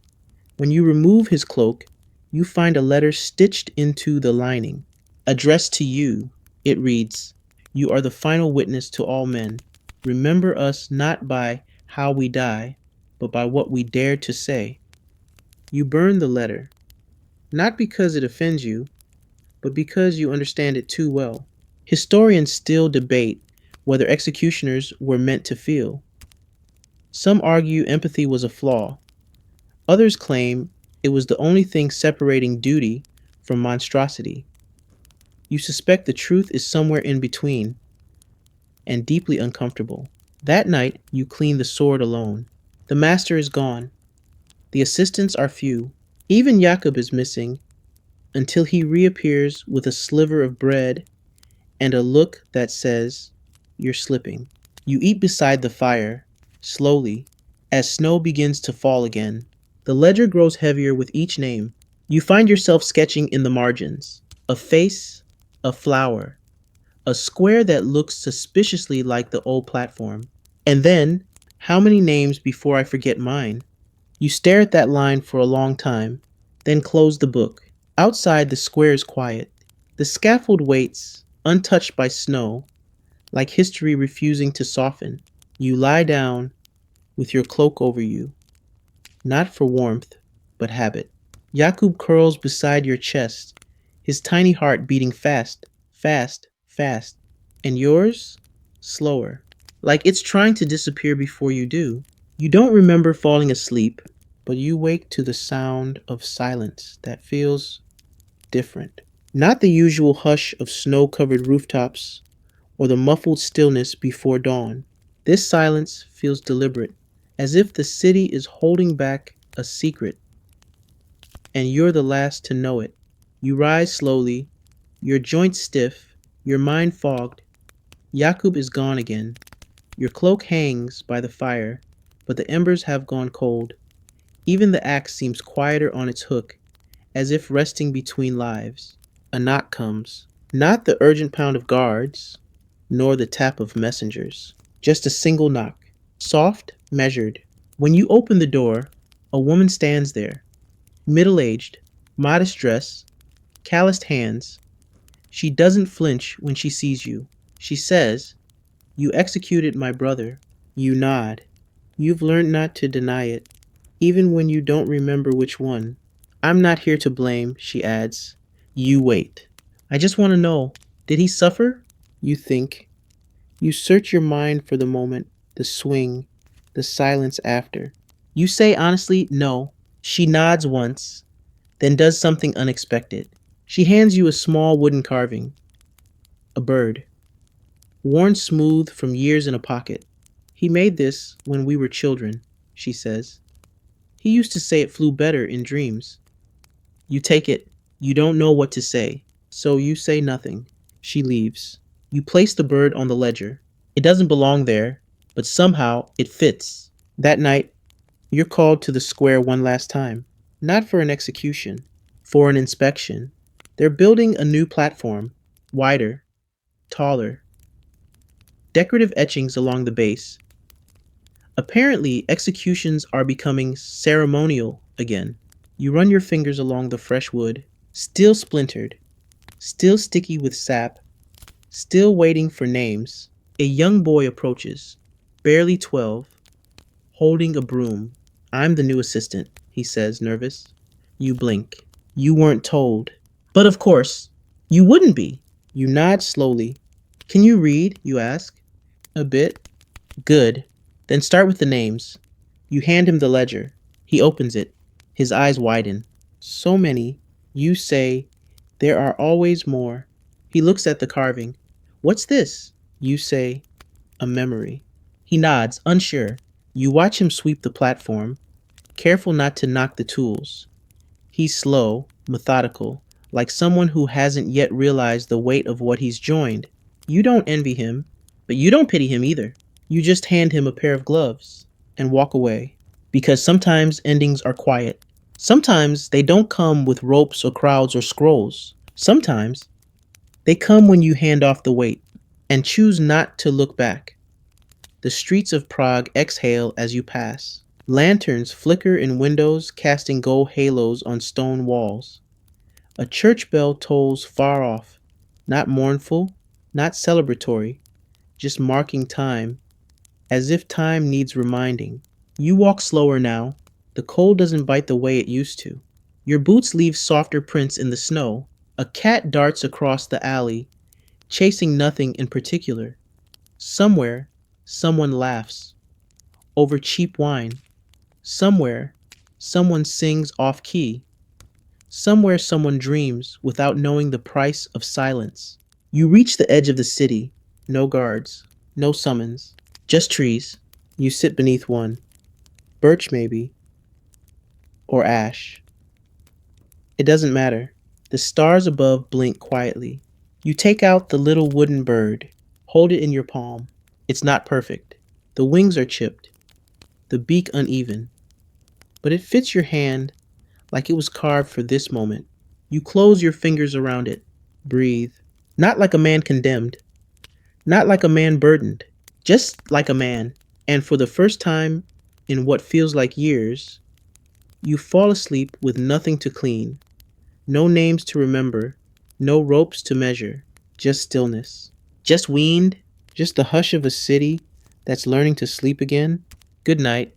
when you remove his cloak, you find a letter stitched into the lining. Addressed to you, it reads, you are the final witness to all men. Remember us not by how we die, but by what we dare to say. You burn the letter, not because it offends you, but because you understand it too well. Historians still debate whether executioners were meant to feel. Some argue empathy was a flaw. Others claim it was the only thing separating duty from monstrosity. You suspect the truth is somewhere in between and deeply uncomfortable. That night, you clean the sword alone. The master is gone. The assistants are few. Even Jakob is missing until he reappears with a sliver of bread and a look that says, you're slipping. You eat beside the fire, slowly, as snow begins to fall again. The ledger grows heavier with each name. You find yourself sketching in the margins. A face, a flower, a square that looks suspiciously like the old platform. And then, how many names before I forget mine? You stare at that line for a long time, then close the book. Outside, the square is quiet. The scaffold waits, untouched by snow, like history refusing to soften. You lie down with your cloak over you, not for warmth, but habit. Jakub curls beside your chest, his tiny heart beating fast, fast, fast. And yours? Slower. Like it's trying to disappear before you do. You don't remember falling asleep, but you wake to the sound of silence that feels different. Not the usual hush of snow-covered rooftops or the muffled stillness before dawn. This silence feels deliberate, as if the city is holding back a secret, and you're the last to know it. You rise slowly, your joints stiff, your mind fogged. Jakub is gone again. Your cloak hangs by the fire, but the embers have gone cold. Even the axe seems quieter on its hook, as if resting between lives. A knock comes. Not the urgent pound of guards, nor the tap of messengers. Just a single knock. Soft, measured. When you open the door, a woman stands there. Middle-aged, modest dress, calloused hands. She doesn't flinch when she sees you. She says, you executed my brother. You nod. You've learned not to deny it, even when you don't remember which one. I'm not here to blame, she adds. You wait. I just want to know, did he suffer? You think. You search your mind for the moment, the swing, the silence after. You say honestly, no. She nods once, then does something unexpected. She hands you a small wooden carving. A bird. Worn smooth from years in a pocket. He made this when we were children, she says. He used to say it flew better in dreams. You take it. You don't know what to say, so you say nothing. She leaves. You place the bird on the ledger. It doesn't belong there, but somehow it fits. That night, you're called to the square one last time. Not for an execution, for an inspection. They're building a new platform, wider, taller, decorative etchings along the base. Apparently, executions are becoming ceremonial again. You run your fingers along the fresh wood, still splintered, still sticky with sap, still waiting for names. A young boy approaches, barely 12, holding a broom. I'm the new assistant, he says, nervous. You blink. You weren't told. But of course, you wouldn't be. You nod slowly. Can you read? You ask. A bit. Good. Then start with the names. You hand him the ledger. He opens it. His eyes widen. So many. You say, there are always more. He looks at the carving. What's this? You say, a memory. He nods, unsure. You watch him sweep the platform, careful not to knock the tools. He's slow, methodical, like someone who hasn't yet realized the weight of what he's joined. You don't envy him, but you don't pity him either. You just hand him a pair of gloves and walk away. Because sometimes endings are quiet. Sometimes they don't come with ropes or crowds or scrolls. Sometimes they come when you hand off the weight and choose not to look back. The streets of Prague exhale as you pass. Lanterns flicker in windows, casting gold halos on stone walls. A church bell tolls far off, not mournful, not celebratory, just marking time, as if time needs reminding. You walk slower now. The cold doesn't bite the way it used to. Your boots leave softer prints in the snow. A cat darts across the alley, chasing nothing in particular. Somewhere, someone laughs over cheap wine. Somewhere, someone sings off key. Somewhere, someone dreams without knowing the price of silence. You reach the edge of the city. No guards, no summons, just trees. You sit beneath one. Birch, maybe, or ash. It doesn't matter. The stars above blink quietly. You take out the little wooden bird, hold it in your palm. It's not perfect. The wings are chipped, the beak uneven, but it fits your hand like it was carved for this moment. You close your fingers around it, breathe, not like a man condemned, not like a man burdened, just like a man. And for the first time in what feels like years, you fall asleep with nothing to clean, no names to remember, no ropes to measure, just stillness. Just weaned, just the hush of a city that's learning to sleep again. Good night.